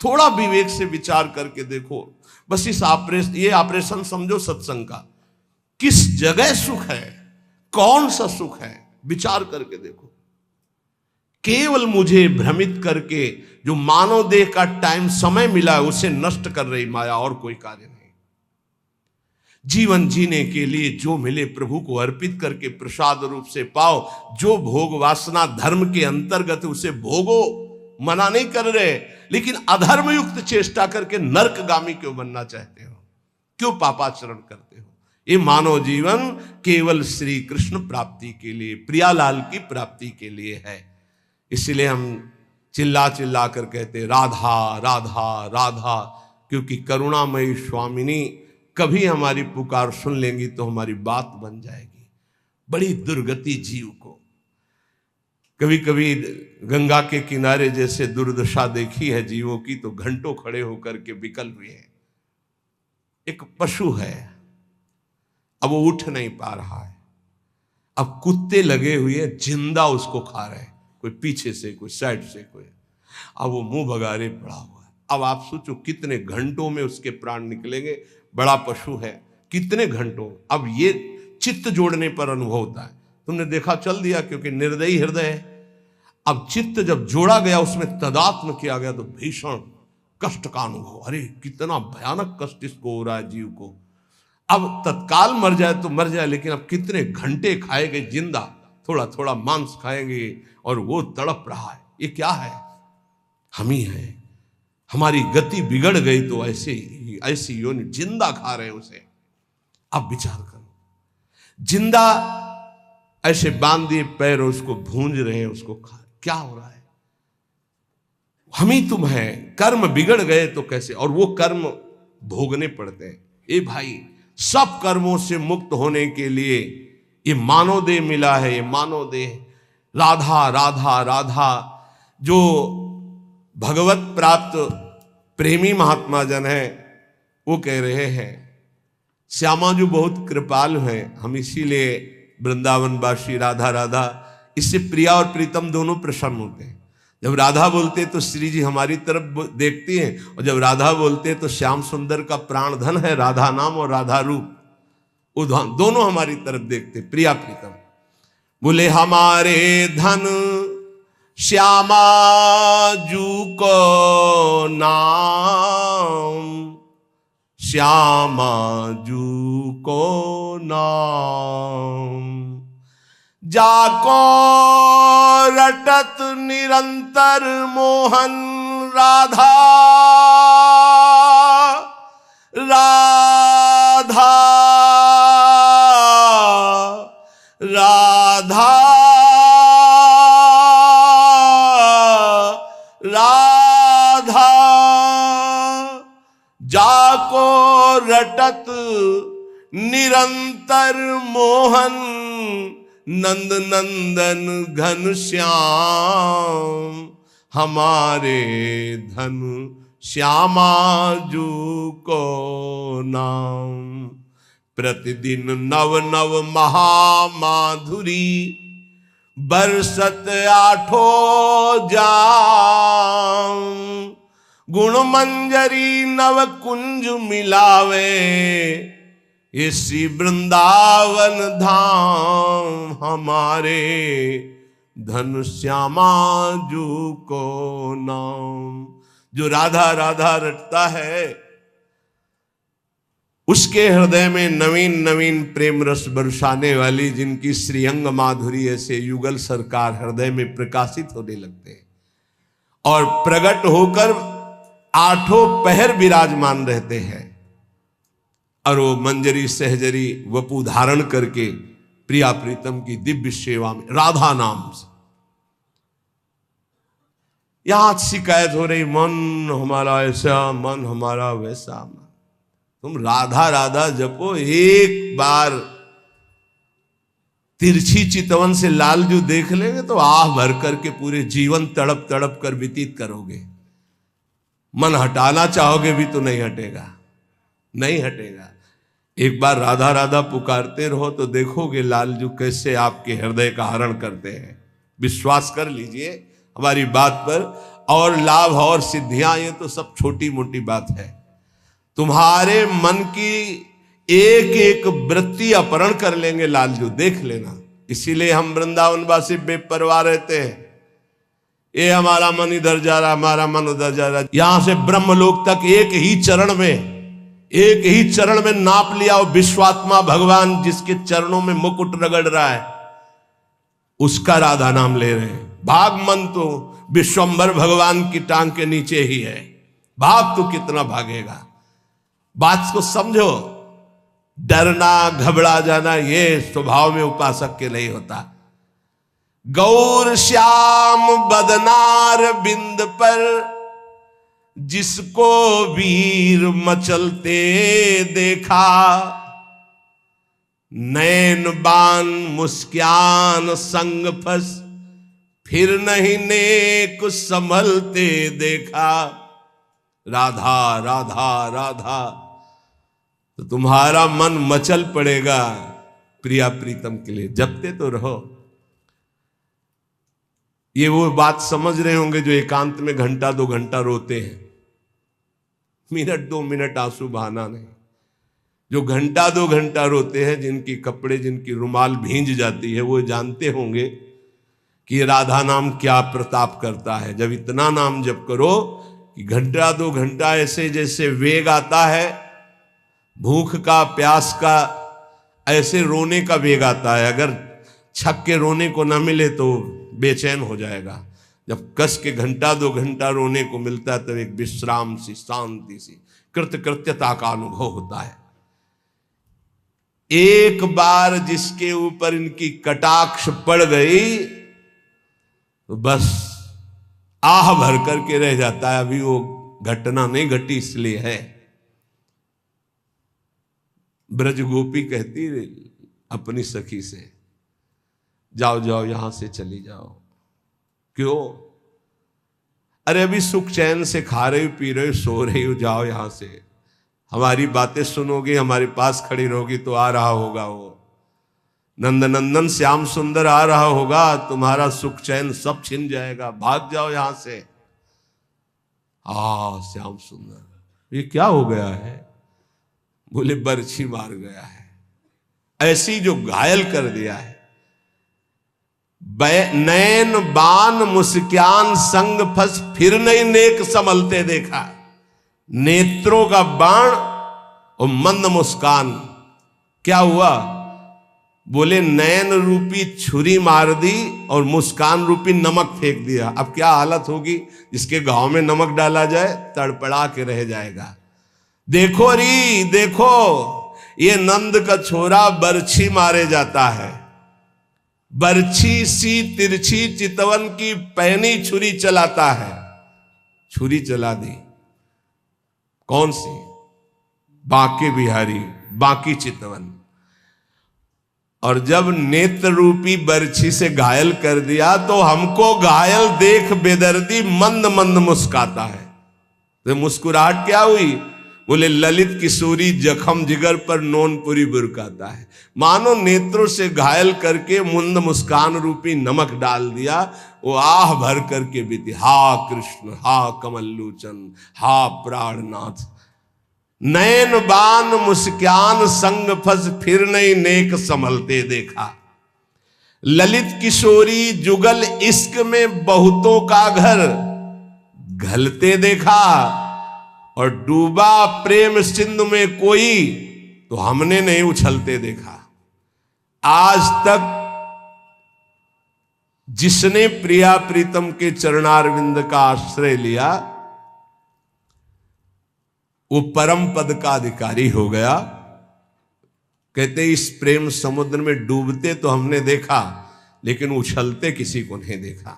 थोड़ा विवेक से विचार करके देखो। बस ये ऑपरेशन समझो सत्संग का। किस जगह सुख है? कौन सा सुख है? विचार करके देखो। केवल मुझे भ्रमित करके जो मानव देह का टाइम समय मिला है उसे नष्ट कर रही माया, और कोई कार्य नहीं। जीवन जीने के लिए जो मिले प्रभु को अर्पित करके प्रसाद रूप से पाओ। जो भोग वासना धर्म के अंतर्गत उसे भोगो, मना नहीं कर रहे, लेकिन अधर्म युक्त चेष्टा करके नरकगामी क्यों बनना चाहते हो? क्यों पापाचरण करते हो? ये मानव जीवन केवल श्री कृष्ण प्राप्ति के लिए, प्रियालाल की प्राप्ति के लिए है। इसलिए हम चिल्ला चिल्ला कर कहते राधा राधा राधा, क्योंकि करुणामयी स्वामिनी कभी हमारी पुकार सुन लेंगी तो हमारी बात बन जाएगी। बड़ी दुर्गति जीव को। कभी कभी गंगा के किनारे जैसे दुर्दशा देखी है जीवों की, तो घंटों खड़े होकर के विकल हुए हैं। एक पशु है, अब वो उठ नहीं पा रहा है, अब कुत्ते लगे हुए जिंदा उसको खा रहे हैं, कोई पीछे से, कोई साइड से, कोई, अब वो मुंह भगारे पड़ा हुआ है। अब आप सोचो कितने घंटों में उसके प्राण निकलेंगे। बड़ा पशु है, कितने घंटों। अब ये चित्त जोड़ने पर अनुभव होता है। तुमने देखा, चल दिया, क्योंकि निर्दयी हृदय है। अब चित्त जब जोड़ा गया, उसमें तदात्म किया गया, तो भीषण कष्ट का अनुभव। अरे कितना भयानक कष्ट इसको हो रहा है जीव को। अब तत्काल मर जाए तो मर जाए, लेकिन अब कितने घंटे खाएंगे जिंदा, थोड़ा थोड़ा मांस खाएंगे, और वो तड़प रहा है। ये क्या है? हम ही हैं। हमारी गति बिगड़ गई तो ऐसी योनि जिंदा खा रहे हैं उसे। अब विचार करो, जिंदा ऐसे बांध दिए पैर, उसको भूंज रहे हैं, उसको खा, क्या हो रहा है? हम ही तुम हैं। कर्म बिगड़ गए तो कैसे, और वो कर्म भोगने पड़ते हैं। ए भाई, सब कर्मों से मुक्त होने के लिए ये मानव देह मिला है। ये मानव देह राधा राधा राधा, जो भगवत प्राप्त प्रेमी महात्मा जन है वो कह रहे हैं श्यामा जी बहुत कृपालु हैं, हम इसीलिए वृंदावनवासी राधा राधा, इससे प्रिया और प्रीतम दोनों प्रसन्न होते हैं। जब राधा बोलते तो श्री जी हमारी तरफ देखती हैं, और जब राधा बोलते तो श्याम सुंदर का प्राण धन है राधा नाम और राधा रूप, वो दोनों हमारी तरफ देखते, प्रिया प्रीतम। बोले हमारे धन श्यामा जू को नाम, श्यामा जू को नाम, जाको रटत निरंतर मोहन राधा राधा रटत निरंतर मोहन, नंद नंदन घन श्याम, हमारे धन श्यामा जू को नाम। प्रतिदिन नव नव महामाधुरी, बरसत आठो जाम, गुण मंजरी नव कुंज मिलावे, इसी वृंदावन धाम, हमारे धन श्यामा जू को नाम। जो राधा राधा रटता है उसके हृदय में नवीन नवीन प्रेम रस बरसाने वाली, जिनकी श्रीअंग माधुरी ऐसे युगल सरकार हृदय में प्रकाशित होने लगते हैं और प्रकट होकर आठों पहर विराजमान रहते हैं। और वो मंजरी सहजरी वपु धारण करके प्रिया प्रीतम की दिव्य सेवा में राधा नाम से। यहां शिकायत हो रही, मन हमारा ऐसा, मन हमारा वैसा। तुम राधा राधा जपो, एक बार तिरछी चितवन से लालजू देख लेंगे तो आह भर करके पूरे जीवन तड़प तड़प कर व्यतीत करोगे। मन हटाना चाहोगे भी तो नहीं हटेगा, नहीं हटेगा। एक बार राधा राधा पुकारते रहो तो देखोगे लालजू कैसे आपके हृदय का हरण करते हैं। विश्वास कर लीजिए हमारी बात पर। और लाभ और सिद्धियां ये तो सब छोटी मोटी बात है। तुम्हारे मन की एक एक वृत्ति अपहरण कर लेंगे लालजू, देख लेना। इसीलिए हम वृंदावनवासी बेपरवाह रहते हैं। ये हमारा मन इधर जा रहा, हमारा मन उधर जा रहा। यहां से ब्रह्मलोक तक एक ही चरण में नाप लिया। और विश्वात्मा भगवान जिसके चरणों में मुकुट रगड़ रहा है उसका राधा नाम ले रहे हैं। भाग मन तो विश्वंभर भगवान की टांग के नीचे ही है, भाग तो कितना भागेगा। बात को समझो। डरना घबरा जाना ये स्वभाव में उपासक के नहीं होता। गौर श्याम बदनार बिंद पर, जिसको वीर मचलते देखा, नैन बान मुस्कान संग फंस, फिर नहीं नेक संभलते देखा। राधा राधा राधा, तो तुम्हारा मन मचल पड़ेगा प्रिया प्रीतम के लिए। जपते तो रहो। ये वो बात समझ रहे होंगे जो एकांत में घंटा 2 घंटा रोते हैं, मिनट 2 मिनट आंसू बहाना नहीं। जो घंटा 2 घंटा रोते हैं, जिनकी कपड़े जिनकी रुमाल भींज जाती है, वो जानते होंगे कि राधा नाम क्या प्रताप करता है। जब इतना नाम जप करो कि घंटा 2 घंटा ऐसे जैसे वेग आता है, भूख का प्यास का, ऐसे रोने का वेग आता है। अगर छक के रोने को ना मिले तो बेचैन हो जाएगा। जब कस के घंटा 2 घंटा रोने को मिलता है तब एक विश्राम सी, शांति सी, कृतकृत्यता का अनुभव होता है। एक बार जिसके ऊपर इनकी कटाक्ष पड़ गई तो बस आह भर करके रह जाता है। अभी वो घटना नहीं घटी इसलिए है। ब्रज गोपी कहती अपनी सखी से, जाओ जाओ यहां से चली जाओ। क्यों? अरे अभी सुख चैन से खा रही हो, पी रही हो, सो रही हो, जाओ यहां से। हमारी बातें सुनोगी, हमारे पास खड़ी रहोगी तो आ रहा होगा वो नंदनंदन श्याम सुंदर आ रहा होगा, तुम्हारा सुख चैन सब छिन जाएगा। भाग जाओ यहां से। श्याम सुंदर ये क्या हो गया है? बोले बरछी मार गया है। ऐसी जो घायल कर दिया है। नैन बान मुस्कान संग फंस, फिर नहीं नेक संभलते देखा। नेत्रों का बाण और मंद मुस्कान, क्या हुआ? बोले नैन रूपी छुरी मार दी और मुस्कान रूपी नमक फेंक दिया। अब क्या हालत होगी? जिसके गांव में नमक डाला जाए तड़पड़ा के रह जाएगा। देखो री देखो, ये नंद का छोरा बरछी मारे जाता है। बरछी सी तिरछी चितवन की पहनी छुरी चलाता है। छुरी चला दी। कौन सी? बांके बिहारी, बांकी चितवन। और जब नेत्र रूपी बर्छी से घायल कर दिया तो हमको घायल देख बेदर्दी मंद मंद मुस्काता है। तो मुस्कुराहट क्या हुई? बोले ललित किशोरी जखम जिगर पर नोनपुरी बुरकाता है। मानो नेत्रों से घायल करके मुंद मुस्कान रूपी नमक डाल दिया। वो आह भर करके बीती, हा कृष्ण, हा कमल्लोचन, हा प्राणनाथ। नयन बान मुस्कान संग फस फिर नहीं नेक संभलते देखा। ललित किशोरी जुगल इश्क में बहुतों का घर घलते देखा। और डूबा प्रेम सिंधु में कोई तो हमने नहीं उछलते देखा। आज तक जिसने प्रिया प्रीतम के चरणारविंद का आश्रय लिया वो परम पद का अधिकारी हो गया। कहते इस प्रेम समुद्र में डूबते तो हमने देखा, लेकिन उछलते किसी को नहीं देखा।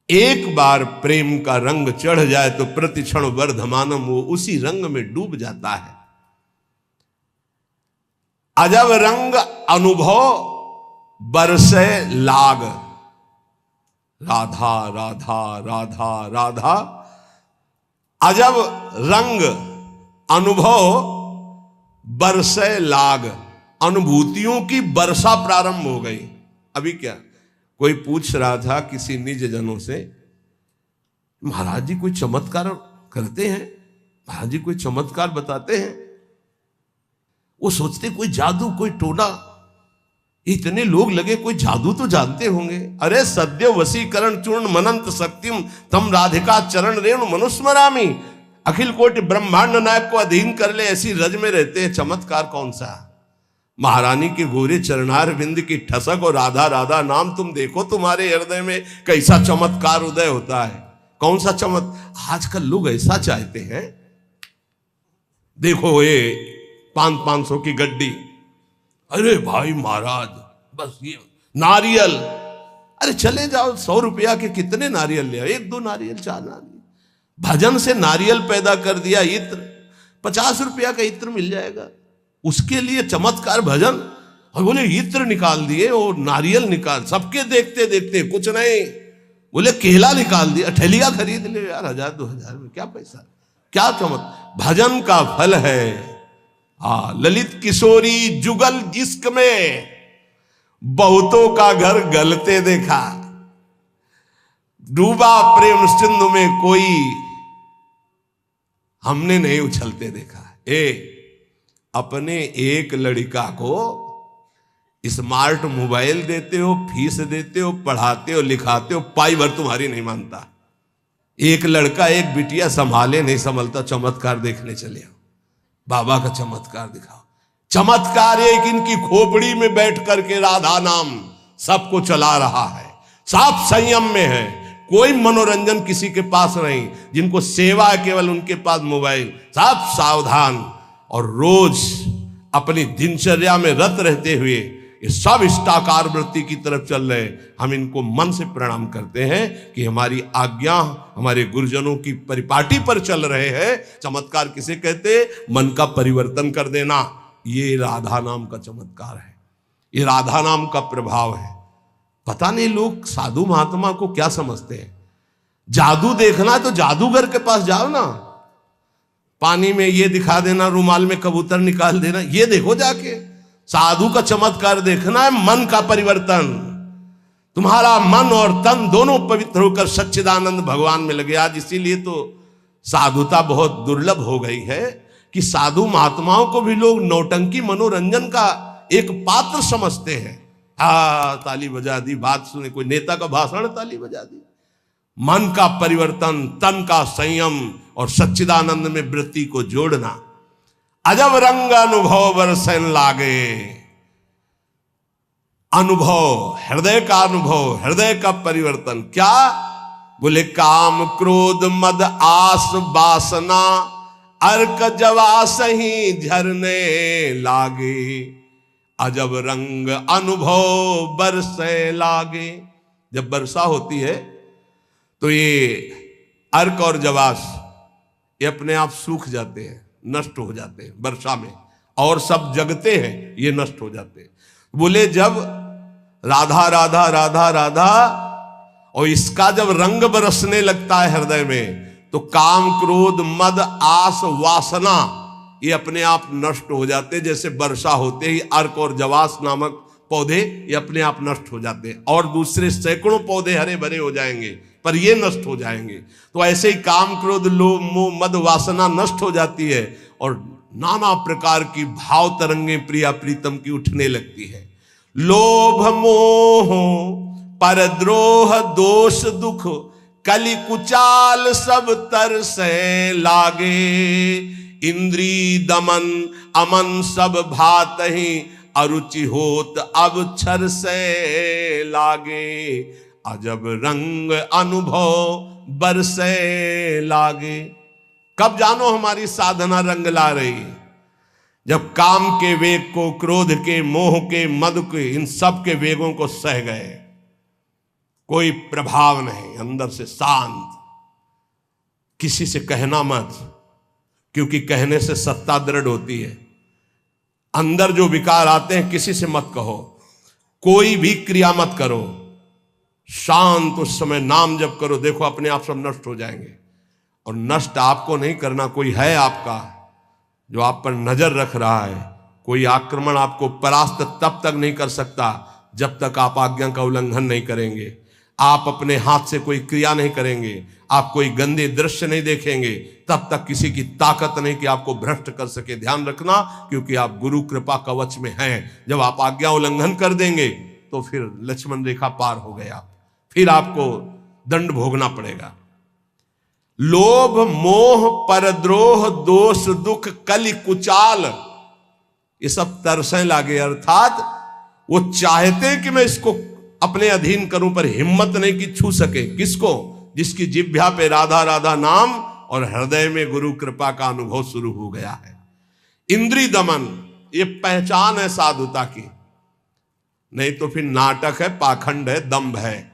एक बार प्रेम का रंग चढ़ जाए तो प्रतिक्षण वर्धमानम, वो उसी रंग में डूब जाता है। अजब रंग अनुभव बरसे लाग, राधा राधा राधा राधा। अजब रंग अनुभव बरसे लाग, अनुभूतियों की वर्षा प्रारंभ हो गई। अभी क्या कोई पूछ रहा था किसी निज जनों से, महाराज जी कोई चमत्कार करते हैं, महाराज जी कोई चमत्कार बताते हैं। वो सोचते कोई जादू कोई टोना, इतने लोग लगे कोई जादू तो जानते होंगे। अरे सद्य वशीकरण चूर्ण मनंत शक्तिम तम राधिका चरण रेणु मनुस्मरामी। अखिल कोटि ब्रह्मांड नायक को अधीन कर ले ऐसी रज में रहते हैं, चमत्कार कौन सा? महारानी के गोरे चरणार बिंद की ठसक और राधा राधा नाम तुम देखो, तुम्हारे हृदय में कैसा चमत्कार उदय होता है। कौन सा आजकल लोग ऐसा चाहते हैं। देखो ये 500 की गड्डी, अरे भाई महाराज बस ये नारियल, अरे चले जाओ 100 रुपया के कितने नारियल ले, 1-2 नारियल 4 नारियल। भजन से नारियल पैदा कर दिया, इत्र 50 रुपया का इत्र मिल जाएगा, उसके लिए चमत्कार भजन। और बोले इत्र निकाल दिए और नारियल निकाल, सबके देखते देखते कुछ नहीं, बोले केला निकाल दिया, ठेलिया खरीद ले यार 1000-2000 में, क्या पैसा, क्या भजन का फल है। ललित किशोरी जुगल इश्क में बहुतों का घर गलते देखा। डूबा प्रेम सिंधु में कोई हमने नहीं उछलते देखा। अपने एक लड़का को स्मार्ट मोबाइल देते हो, फीस देते हो, पढ़ाते हो, लिखाते हो, पाई भर तुम्हारी नहीं मानता। एक लड़का एक बिटिया संभाले नहीं संभलता, चमत्कार देखने चले हो, बाबा का चमत्कार दिखाओ। चमत्कार एक इनकी खोपड़ी में बैठ करके राधा नाम सबको चला रहा है, साफ संयम में है, कोई मनोरंजन किसी के पास नहीं। जिनको सेवा है केवल उनके पास मोबाइल, साफ सावधान और रोज अपनी दिनचर्या में रत रहते हुए ये सब इष्टाकार वृत्ति की तरफ चल रहे। हम इनको मन से प्रणाम करते हैं कि हमारी आज्ञा हमारे गुरुजनों की परिपाटी पर चल रहे हैं। चमत्कार किसे कहते? मन का परिवर्तन कर देना, ये राधा नाम का चमत्कार है, ये राधा नाम का प्रभाव है। पता नहीं लोग साधु महात्मा को क्या समझते हैं। जादू देखना है तो जादूगर के पास जाओ ना, पानी में ये दिखा देना, रुमाल में कबूतर निकाल देना, ये देखो जाके। साधु का चमत्कार देखना है मन का परिवर्तन। तुम्हारा मन और तन दोनों पवित्र होकर सच्चिदानंद भगवान में लगे। आज इसीलिए तो साधुता बहुत दुर्लभ हो गई है कि साधु महात्माओं को भी लोग नौटंकी मनोरंजन का एक पात्र समझते हैं। ताली बजा दी, बात सुने, कोई नेता का भाषण, ताली बजा दी। मन का परिवर्तन, तन का संयम और सच्चिदानंद में वृत्ति को जोड़ना। अजब रंग अनुभव बरसन लागे, अनुभव हृदय का अनुभव, हृदय का परिवर्तन। क्या बोले? काम क्रोध मद आस वासना अर्क जवा सही झरने लागे। अजब रंग अनुभव बरसे लागे। जब वर्षा होती है तो ये अर्क और जवास ये अपने आप सूख जाते हैं, नष्ट हो जाते हैं वर्षा में, और सब जगते हैं ये नष्ट हो जाते हैं। बोले जब राधा राधा राधा राधा और इसका जब रंग बरसने लगता है हृदय में, तो काम क्रोध मद आस वासना ये अपने आप नष्ट हो जाते हैं। जैसे वर्षा होते ही अर्क और जवास नामक पौधे ये अपने आप नष्ट हो जाते हैं, और दूसरे सैकड़ों पौधे हरे भरे हो जाएंगे, पर ये नष्ट हो जाएंगे। तो ऐसे ही काम क्रोध लोभ मोह मद वासना नष्ट हो जाती है, और नाना प्रकार की भाव तरंगे प्रिया प्रीतम की उठने लगती है। लोभ मोह परद्रोह दोष दुख कलि कुचाल सब तरसै लागे, इंद्री दमन अमन सब भात ही अरुचि होत अब छर से लागे, अजब रंग अनुभव बरसे लागे। कब जानो हमारी साधना रंग ला रही है? जब काम के वेग को, क्रोध के, मोह के, मद के, इन सब के वेगों को सह गए, कोई प्रभाव नहीं, अंदर से शांत। किसी से कहना मत, क्योंकि कहने से सत्ता दृढ़ होती है। अंदर जो विकार आते हैं किसी से मत कहो, कोई भी क्रिया मत करो, शांत उस समय नाम जप करो, देखो अपने आप सब नष्ट हो जाएंगे। और नष्ट आपको नहीं करना, कोई है आपका जो आप पर नजर रख रहा है। कोई आक्रमण आपको परास्त तब तक नहीं कर सकता जब तक आप आज्ञा का उल्लंघन नहीं करेंगे, आप अपने हाथ से कोई क्रिया नहीं करेंगे, आप कोई गंदे दृश्य नहीं देखेंगे, तब तक किसी की ताकत नहीं कि आपको भ्रष्ट कर सके। ध्यान रखना, क्योंकि आप गुरु कृपा कवच में हैं। जब आप आज्ञा उल्लंघन कर देंगे तो फिर लक्ष्मण रेखा पार हो गए आप, फिर आपको दंड भोगना पड़ेगा। लोभ मोह परद्रोह दोष दुख कलि कुचाल ये सब तरसें लागे, अर्थात वो चाहते कि मैं इसको अपने अधीन करूं, पर हिम्मत नहीं कि छू सके। किसको? जिसकी जिह्वा पे राधा राधा नाम और हृदय में गुरु कृपा का अनुभव शुरू हो गया है। इंद्री दमन ये पहचान है साधुता की, नहीं तो फिर नाटक है, पाखंड है, दंभ है।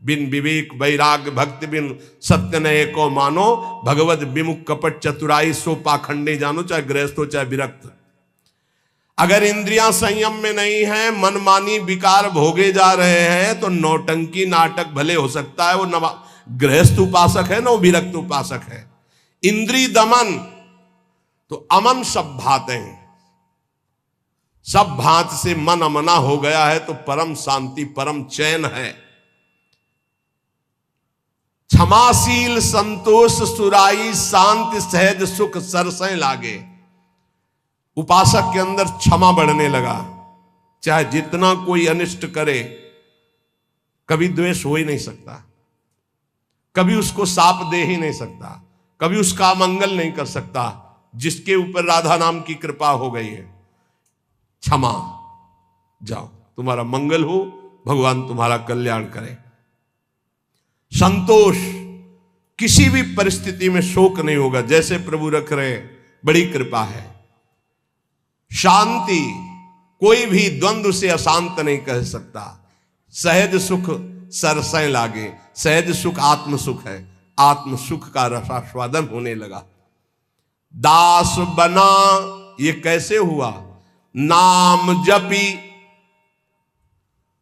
बिन विवेक वैराग्य भक्ति बिन सत्य नये को मानो, भगवत विमुख कपट चतुराई सो पाखंडे जानो, चाहे गृहस्थ हो चाहे विरक्त। अगर इंद्रियां संयम में नहीं है, मनमानी विकार भोगे जा रहे हैं, तो नौटंकी नाटक भले हो सकता है, वो गृहस्थ उपासक है ना, वो विरक्त उपासक है। इंद्री दमन तो अमन सब भाते हैं, सब भात से मन अमना हो गया है तो परम शांति परम चैन है। क्षमाशील संतोष सुराई शांति सहज सुख सरसें लागे। उपासक के अंदर क्षमा बढ़ने लगा, चाहे जितना कोई अनिष्ट करे, कभी द्वेष हो ही नहीं सकता, कभी उसको साप दे ही नहीं सकता, कभी उसका मंगल नहीं कर सकता, जिसके ऊपर राधा नाम की कृपा हो गई है। क्षमा, जाओ, तुम्हारा मंगल हो, भगवान तुम्हारा कल्याण करे। संतोष, किसी भी परिस्थिति में शोक नहीं होगा, जैसे प्रभु रख रहे, बड़ी कृपा है। शांति, कोई भी द्वंद्व से अशांत नहीं कह सकता। सहज सुख सरसें लागे, सहज सुख आत्म सुख है, आत्म सुख का रसास्वादन होने लगा। दास बना, ये कैसे हुआ? नाम जपी,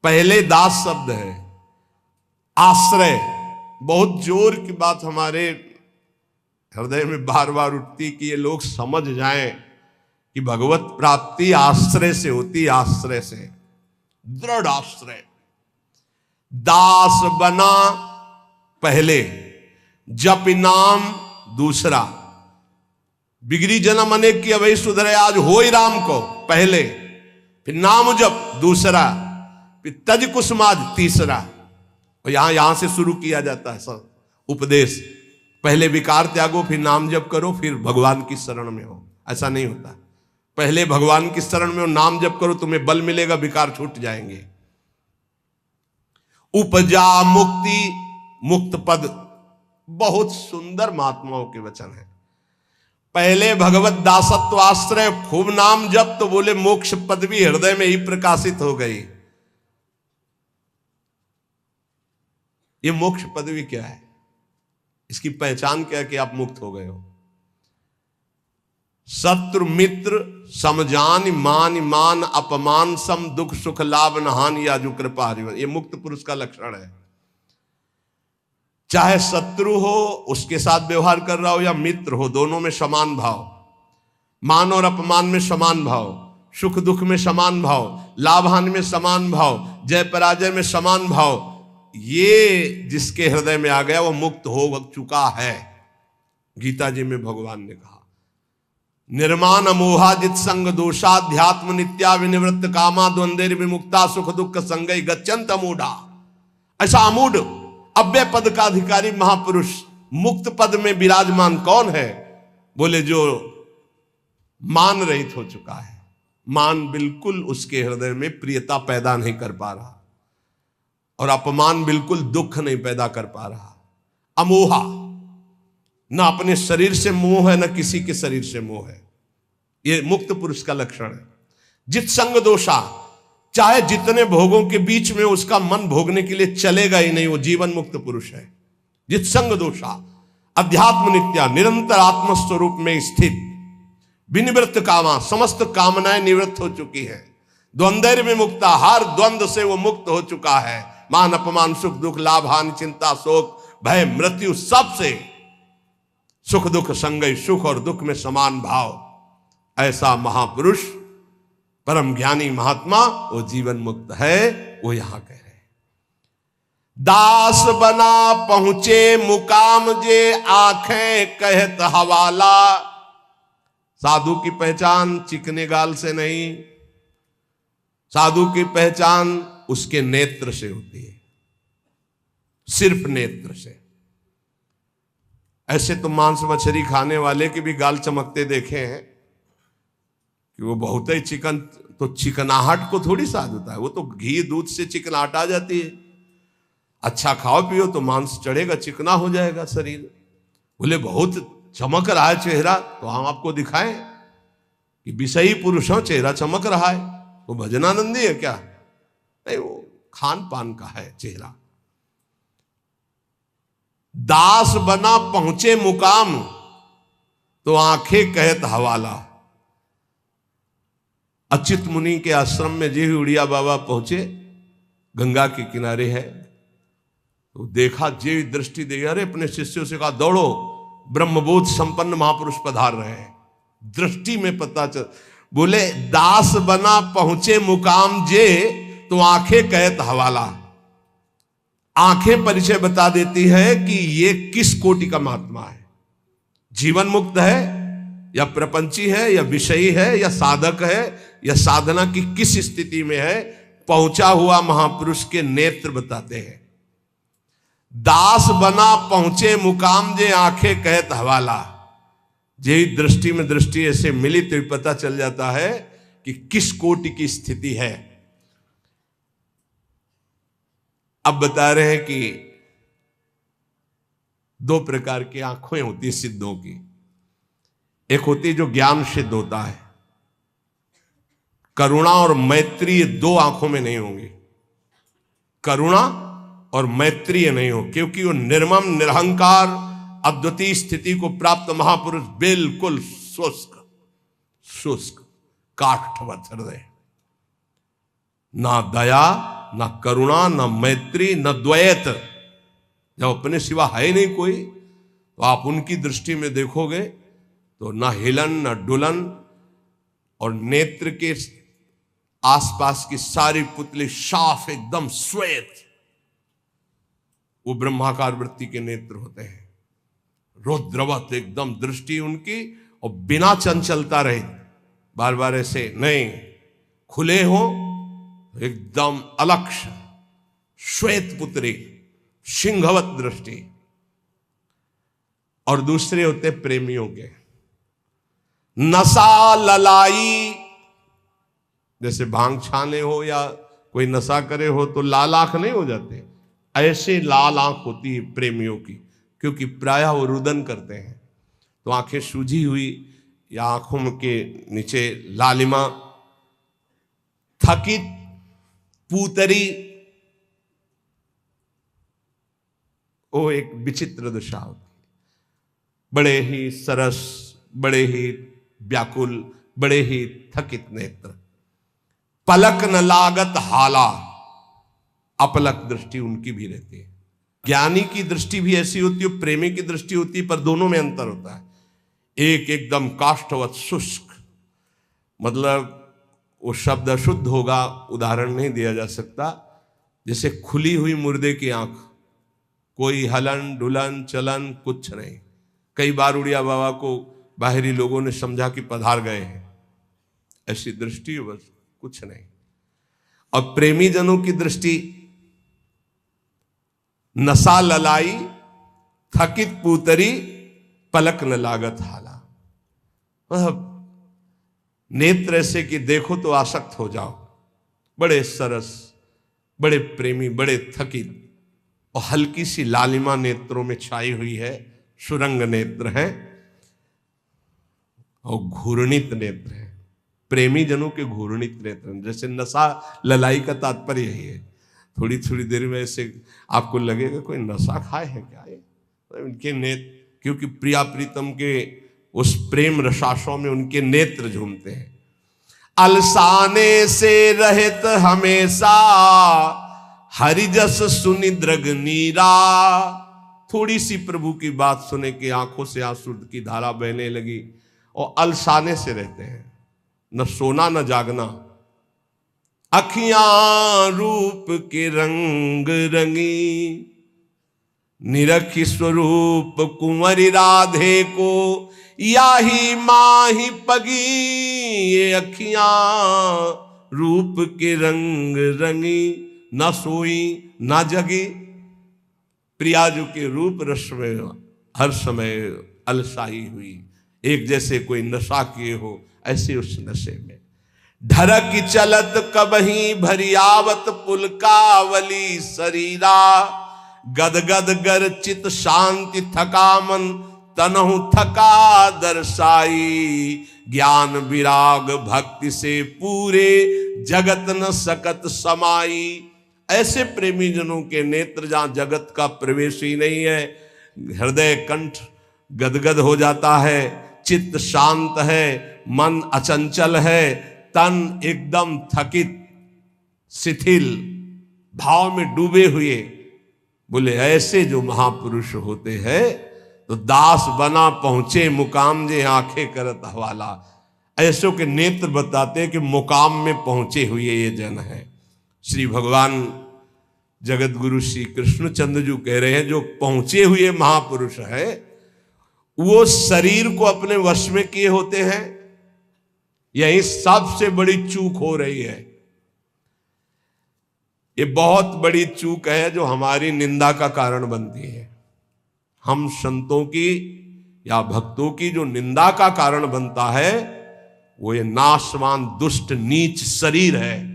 पहले दास शब्द है, आश्रय। बहुत जोर की बात हमारे हृदय में बार बार उठती कि ये लोग समझ जाएं कि भगवत प्राप्ति आश्रय से होती, आश्रय से, दृढ़ आश्रय। दास बना पहले, जप नाम दूसरा। बिगड़ी जन्म अनेक की अवै सुधरे, आज हो ही राम को पहले, फिर नाम जप दूसरा, फिर तज कुसुमाज तीसरा। और यहां से शुरू किया जाता है सब उपदेश। पहले विकार त्यागो, फिर नाम जप करो, फिर भगवान की शरण में हो। ऐसा नहीं होता, पहले भगवान की शरण में हो, नाम जप करो, तुम्हें बल मिलेगा, विकार छूट जाएंगे। उपजा मुक्ति, मुक्त पद, बहुत सुंदर महात्माओं के वचन है। पहले भगवत दासत्व आश्रय, खूब नाम जप, तो बोले मोक्ष पदवी हृदय में ही प्रकाशित हो गई। ये मोक्ष पदवी क्या है? इसकी पहचान क्या है कि आप मुक्त हो गए हो? शत्रु मित्र समजान मान मान अपमान सम दुख सुख लाभ न हानि या जो कृपा हरिवंश। ये मुक्त पुरुष का लक्षण है। चाहे शत्रु हो उसके साथ व्यवहार कर रहा हो या मित्र हो, दोनों में समान भाव, मान और अपमान में समान भाव, सुख दुख में समान भाव, लाभ हानि में समान भाव, जय पराजय में समान भाव, ये जिसके हृदय में आ गया वो मुक्त हो चुका है। गीता जी में भगवान ने कहा निर्माण अमोहाजित संग दोषाध्यात्म नित्या विनिवृत्त कामा द्वंद्वेर विमुक्ता सुख दुख संगई गच्छन्त अमूढ़ा। ऐसा अमूढ़ अव्यय पद का अधिकारी महापुरुष मुक्त पद में विराजमान कौन है? बोले जो मान रहित हो चुका है। मान बिल्कुल उसके हृदय में प्रियता पैदा नहीं कर पा रहा और अपमान बिल्कुल दुख नहीं पैदा कर पा रहा। अमोहा, ना अपने शरीर से मोह है, ना किसी के शरीर से मोह है। यह मुक्त पुरुष का लक्षण है। जित संग दोषा, चाहे जितने भोगों के बीच में उसका मन भोगने के लिए चलेगा ही नहीं, वो जीवन मुक्त पुरुष है। जित संग दोषा अध्यात्म नित्या, निरंतर आत्मस्वरूप में स्थित, विनिवृत्त कामा, समस्त कामनाएं निवृत्त हो चुकी है। द्वंद्व विमुक्ता, हर द्वंद्व से वो मुक्त हो चुका है। मान अपमान सुख दुख लाभ हानि चिंता शोक भय मृत्यु, सबसे सुख दुख संगय, सुख और दुख में समान भाव। ऐसा महापुरुष परम ज्ञानी महात्मा वो जीवन मुक्त है। वो यहां कह रहे हैं दास बना पहुंचे मुकाम जे आंखें कहत हवाला। साधु की पहचान चिकने गाल से नहीं, साधु की पहचान उसके नेत्र से होती है, सिर्फ नेत्र से। ऐसे तो मांस मछली खाने वाले के भी गाल चमकते देखे हैं कि वो बहुत ही चिकन, तो चिकनाहट को थोड़ी साध होता है, वो तो घी दूध से चिकनाहट आ जाती है। अच्छा खाओ पियो तो मांस चढ़ेगा, चिकना हो जाएगा शरीर। बोले बहुत चमक रहा है चेहरा, तो हम आपको दिखाएं कि विषयी पुरुष हो, चेहरा चमक रहा है, वो भजनानंदी है क्या? नहीं, वो खान पान का है चेहरा। दास बना पहुंचे मुकाम तो आंखें कहत हवाला। अच्युत मुनि के आश्रम में जी उड़िया बाबा पहुंचे, गंगा के किनारे है, तो देखा, जे दृष्टि दे, अरे अपने शिष्यों से कहा दौड़ो, ब्रह्मबोध संपन्न महापुरुष पधार रहे हैं। दृष्टि में पता चल, बोले दास बना पहुंचे मुकाम जे तो आंखें कहत हवाला। आंखें परिचय बता देती है कि ये किस कोटि का महात्मा है। जीवन मुक्त है या प्रपंची है या विषयी है या साधक है या साधना की किस स्थिति में है, पहुंचा हुआ महापुरुष के नेत्र बताते हैं। दास बना पहुंचे मुकाम जे आंखें कहत हवाला। जे दृष्टि में दृष्टि ऐसे मिली तो पता चल जाता है कि किस कोटि की स्थिति है। अब बता रहे हैं कि दो प्रकार की आंखें होती है सिद्धों की। एक होती है जो ज्ञान सिद्ध होता है, करुणा और मैत्री, ये दो आंखों में नहीं होंगी। करुणा और मैत्री नहीं हो, क्योंकि वो निर्मम निरहंकार अद्वितीय स्थिति को प्राप्त महापुरुष बिल्कुल शुष्क शुष्क काष्ठवत हृदय, ना दया ना करुणा ना मैत्री न द्वैत। जब अपने सिवा है नहीं कोई, तो आप उनकी दृष्टि में देखोगे तो ना हिलन ना डुलन, और नेत्र के आसपास की सारी पुतली साफ एकदम श्वेत, वो ब्रह्माकार वृत्ति के नेत्र होते हैं। रुद्रवत एकदम दृष्टि उनकी, और बिना चंचलता रहे, बार बार ऐसे नहीं, खुले हो एकदम अलक्ष श्वेत पुत्री, सिंहवत दृष्टि। और दूसरे होते प्रेमियों के नशा ललाई, जैसे भांग छाने हो या कोई नशा करे हो तो लाल आंख नहीं हो जाते, ऐसे लाल आंख होती है प्रेमियों की, क्योंकि प्रायः वो रुदन करते हैं तो आंखें सूजी हुई या आंखों के नीचे लालिमा, थकित पूतरी, वो एक विचित्र दशा होती है। बड़े ही सरस, बड़े ही व्याकुल, बड़े ही थकित नेत्र। पलक न लागत हाला, अपलक दृष्टि उनकी भी रहती है। ज्ञानी की दृष्टि भी ऐसी होती है, प्रेमी की दृष्टि होती है, पर दोनों में अंतर होता है। एक एकदम काष्ठवत शुष्क, मतलब वो शब्द अशुद्ध होगा, उदाहरण नहीं दिया जा सकता, जैसे खुली हुई मुर्दे की आंख, कोई हलन डुलन चलन कुछ नहीं। कई बार उड़िया बाबा को बाहरी लोगों ने समझा कि पधार गए हैं, ऐसी दृष्टि बस कुछ नहीं। और प्रेमी जनों की दृष्टि नशा ललाई, थकित पूतरी, पलक न लागत हाला। नेत्र ऐसे कि देखो तो आसक्त हो जाओ, बड़े सरस, बड़े प्रेमी, बड़े थकित, और हल्की सी लालिमा नेत्रों में छाई हुई है, सुरंग नेत्र है और घूर्णित नेत्र है। प्रेमी जनों के घूर्णित नेत्र, जैसे नशा ललाई का तात्पर्य यही है। थोड़ी थोड़ी देर में ऐसे आपको लगेगा कोई नशा खाए है क्या ये, उनके नेत्र, क्योंकि प्रिया प्रीतम के उस प्रेम रसाशों में उनके नेत्र झूमते हैं। अलसाने से रहित हमेशा, हरिजस सुनि द्रग नीरा। थोड़ी सी प्रभु की बात सुने कि आंखों से आंसू की धारा बहने लगी, और अलसाने से रहते हैं, न सोना न जागना। अखियां रूप के रंग रंगी, निरखी स्वरूप कुंवरी राधे को, याही माही पगी। ये अखियां रूप के रंग रंगी, न सोई न जगी। प्रियाजू के रूप रस में हर समय अलसाई हुई, एक जैसे कोई नशा किए हो, ऐसे उस नशे में। ढरक चलत कबही भरियावत पुलकावली शरीरा, गदगद गर चित शांति थका मन, तनहु थका दर्शाई। ज्ञान विराग भक्ति से पूरे, जगत न सकत समाई। ऐसे प्रेमी जनों के नेत्र जहां जगत का प्रवेश ही नहीं है, हृदय कंठ गदगद हो जाता है, चित्त शांत है, मन अचंचल है, तन एकदम थकित शिथिल भाव में डूबे हुए। बोले ऐसे जो महापुरुष होते हैं तो दास बना पहुंचे मुकाम जे आंखें करत हवाला। ऐसों के नेत्र बताते हैं कि मुकाम में पहुंचे हुए ये जन है। श्री भगवान जगत गुरु श्री कृष्णचंद्र जी कह रहे हैं जो पहुंचे हुए महापुरुष है वो शरीर को अपने वश में किए होते हैं। यही सबसे बड़ी चूक हो रही है। ये बहुत बड़ी चूक है जो हमारी निंदा का कारण बनती है। हम संतों की या भक्तों की जो निंदा का कारण बनता है वो ये नाशवान दुष्ट नीच शरीर है।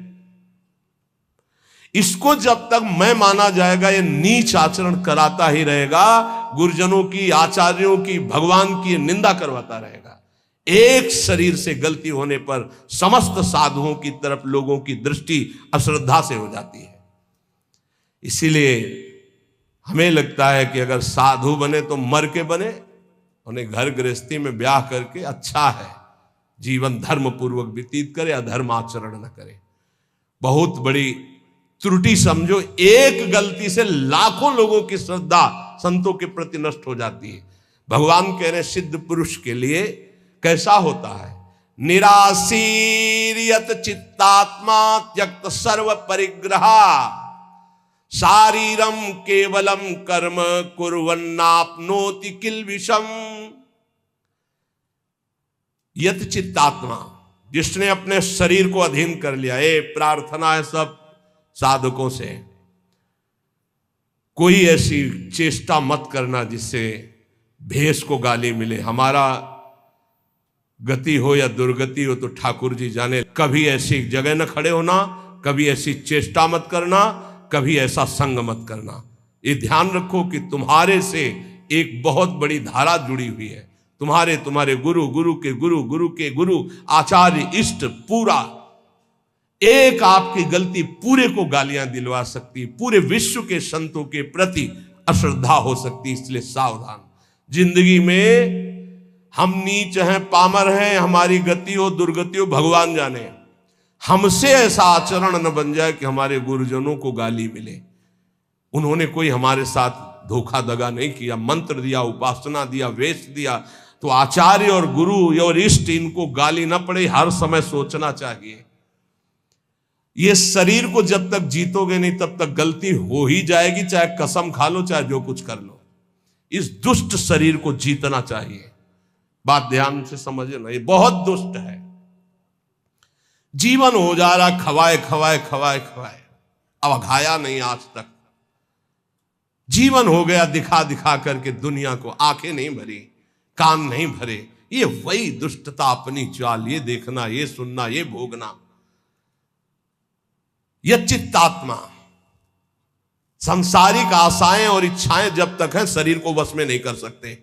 इसको जब तक मैं माना जाएगा ये नीच आचरण कराता ही रहेगा, गुरुजनों की, आचार्यों की, भगवान की निंदा करवाता रहेगा। एक शरीर से गलती होने पर समस्त साधुओं की तरफ लोगों की दृष्टि अश्रद्धा से हो जाती है। इसीलिए हमें लगता है कि अगर साधु बने तो मर के बने, उन्हें घर गृहस्थी में ब्याह करके अच्छा है, जीवन धर्म पूर्वक व्यतीत करे, अधर्म आचरण न करे। बहुत बड़ी त्रुटि समझो, एक गलती से लाखों लोगों की श्रद्धा संतों के प्रति नष्ट हो जाती है। भगवान कह रहे सिद्ध पुरुष के लिए कैसा होता है, निराशीर्यत चित्तात्मा त्यक्त सर्व परिग्रहा, शारीरम केवलम कर्म कुर्वन्नाप्नोति किल विषम। यत चित्तात्मा, जिसने अपने शरीर को अधीन कर लिया। ये प्रार्थना है सब साधकों से, कोई ऐसी चेष्टा मत करना जिससे भेष को गाली मिले। हमारा गति हो या दुर्गति हो तो ठाकुर जी जाने। कभी ऐसी जगह न खड़े होना, कभी ऐसी चेष्टा मत करना, कभी ऐसा संग मत करना। ये ध्यान रखो कि तुम्हारे से एक बहुत बड़ी धारा जुड़ी हुई है। तुम्हारे गुरु, गुरु के गुरु, गुरु के गुरु, आचार्य, इष्ट, पूरा एक आपकी गलती पूरे को गालियां दिलवा सकती, पूरे विश्व के संतों के प्रति अश्रद्धा हो सकती। इसलिए सावधान। जिंदगी में हम नीच हैं, पामर हैं, हमारी गति हो दुर्गति हो भगवान जाने। हमसे ऐसा आचरण न बन जाए कि हमारे गुरुजनों को गाली मिले। उन्होंने कोई हमारे साथ धोखा दगा नहीं किया, मंत्र दिया, उपासना दिया, वेश दिया, तो आचार्य और गुरु और इष्ट इनको गाली न पड़े, हर समय सोचना चाहिए। ये शरीर को जब तक जीतोगे नहीं तब तक गलती हो ही जाएगी, चाहे कसम खा लो, चाहे जो कुछ कर लो। इस दुष्ट शरीर को जीतना चाहिए। बात ध्यान से समझना, ये बहुत दुष्ट है। जीवन हो जा रहा खवाए खवाए खवाए खवाए, अब घाया नहीं आज तक। जीवन हो गया दिखा दिखा करके दुनिया को, आंखें नहीं भरी, कान नहीं भरे। ये वही दुष्टता, अपनी चाल, ये देखना, ये सुनना, ये भोगना। यह चित्तात्मा, सांसारिक आशाएं और इच्छाएं जब तक हैं शरीर को वश में नहीं कर सकते।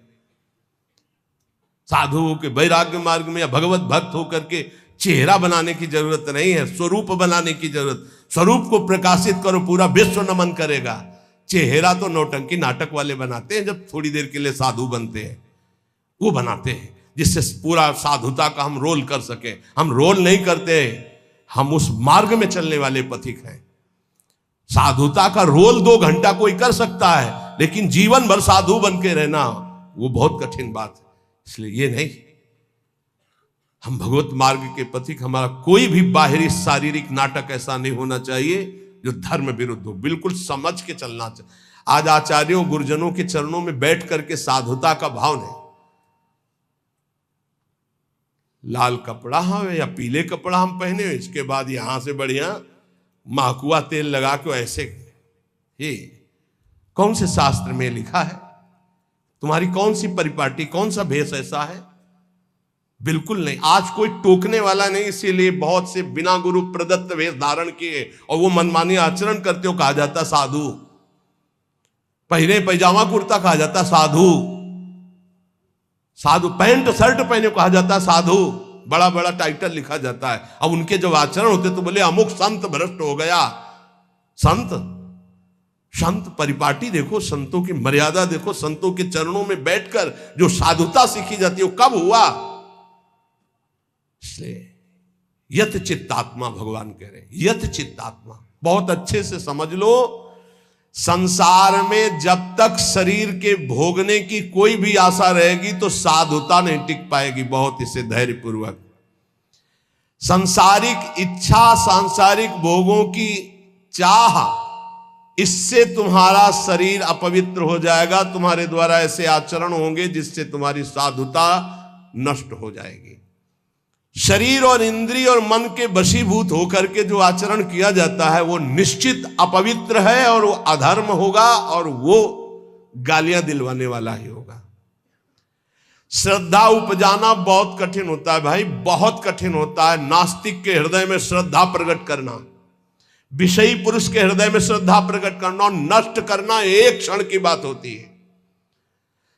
साधुओं के वैराग्य मार्ग में या भगवत भक्त होकर के चेहरा बनाने की जरूरत नहीं है, स्वरूप बनाने की जरूरत। स्वरूप को प्रकाशित करो, पूरा विश्व नमन करेगा। चेहरा तो नौटंकी नाटक वाले बनाते हैं, जब थोड़ी देर के लिए साधु बनते हैं वो बनाते हैं, जिससे पूरा साधुता का हम रोल कर सके। हम रोल नहीं करते, हम उस मार्ग में चलने वाले पथिक हैं। साधुता का रोल 2 घंटा कोई कर सकता है, लेकिन जीवन भर साधु बन के रहना वो बहुत कठिन बात है। इसलिए ये नहीं, हम भगवत मार्ग के पथिक, हमारा कोई भी बाहरी शारीरिक नाटक ऐसा नहीं होना चाहिए जो धर्म विरुद्ध हो। बिल्कुल समझ के चलना चाहिए। आज आचार्यों गुरुजनों के चरणों में बैठ करके साधुता का भाव नहीं। लाल कपड़ा हम या पीले कपड़ा हम पहने, इसके बाद यहां से बढ़िया माकुआ तेल लगा के ऐसे, ये कौन से शास्त्र में लिखा है? तुम्हारी कौन सी परिपाटी, कौन सा भेष ऐसा है? बिल्कुल नहीं। आज कोई टोकने वाला नहीं, इसीलिए बहुत से बिना गुरु प्रदत्त वेश धारण किए और वो मनमानी आचरण करते हो, कहा जाता साधु। पहले पैजामा कुर्ता कहा जाता साधु। साधु पैंट शर्ट पहने कहा जाता साधु। बड़ा बड़ा टाइटल लिखा जाता है। अब उनके जब आचरण होते तो बोले अमुक संत भ्रष्ट हो गया। संत परिपाटी देखो, संतों की मर्यादा देखो, संतों के चरणों में बैठकर जो साधुता सीखी जाती है वो कब हुआ? इसलिए यत चित्तात्मा भगवान कह रहे हैं, यत चित्तात्मा। बहुत अच्छे से समझ लो, संसार में जब तक शरीर के भोगने की कोई भी आशा रहेगी तो साधुता नहीं टिक पाएगी। बहुत इसे धैर्य पूर्वक, सांसारिक इच्छा, सांसारिक भोगों की चाह, इससे तुम्हारा शरीर अपवित्र हो जाएगा। तुम्हारे द्वारा ऐसे आचरण होंगे जिससे तुम्हारी साधुता नष्ट हो जाएगी। शरीर और इंद्रिय और मन के वशीभूत होकर के जो आचरण किया जाता है वो निश्चित अपवित्र है और वो अधर्म होगा और वो गालियां दिलवाने वाला ही होगा। श्रद्धा उपजाना बहुत कठिन होता है भाई, बहुत कठिन होता है। नास्तिक के हृदय में श्रद्धा प्रकट करना, विषयी पुरुष के हृदय में श्रद्धा प्रकट करना और नष्ट करना एक क्षण की बात होती है।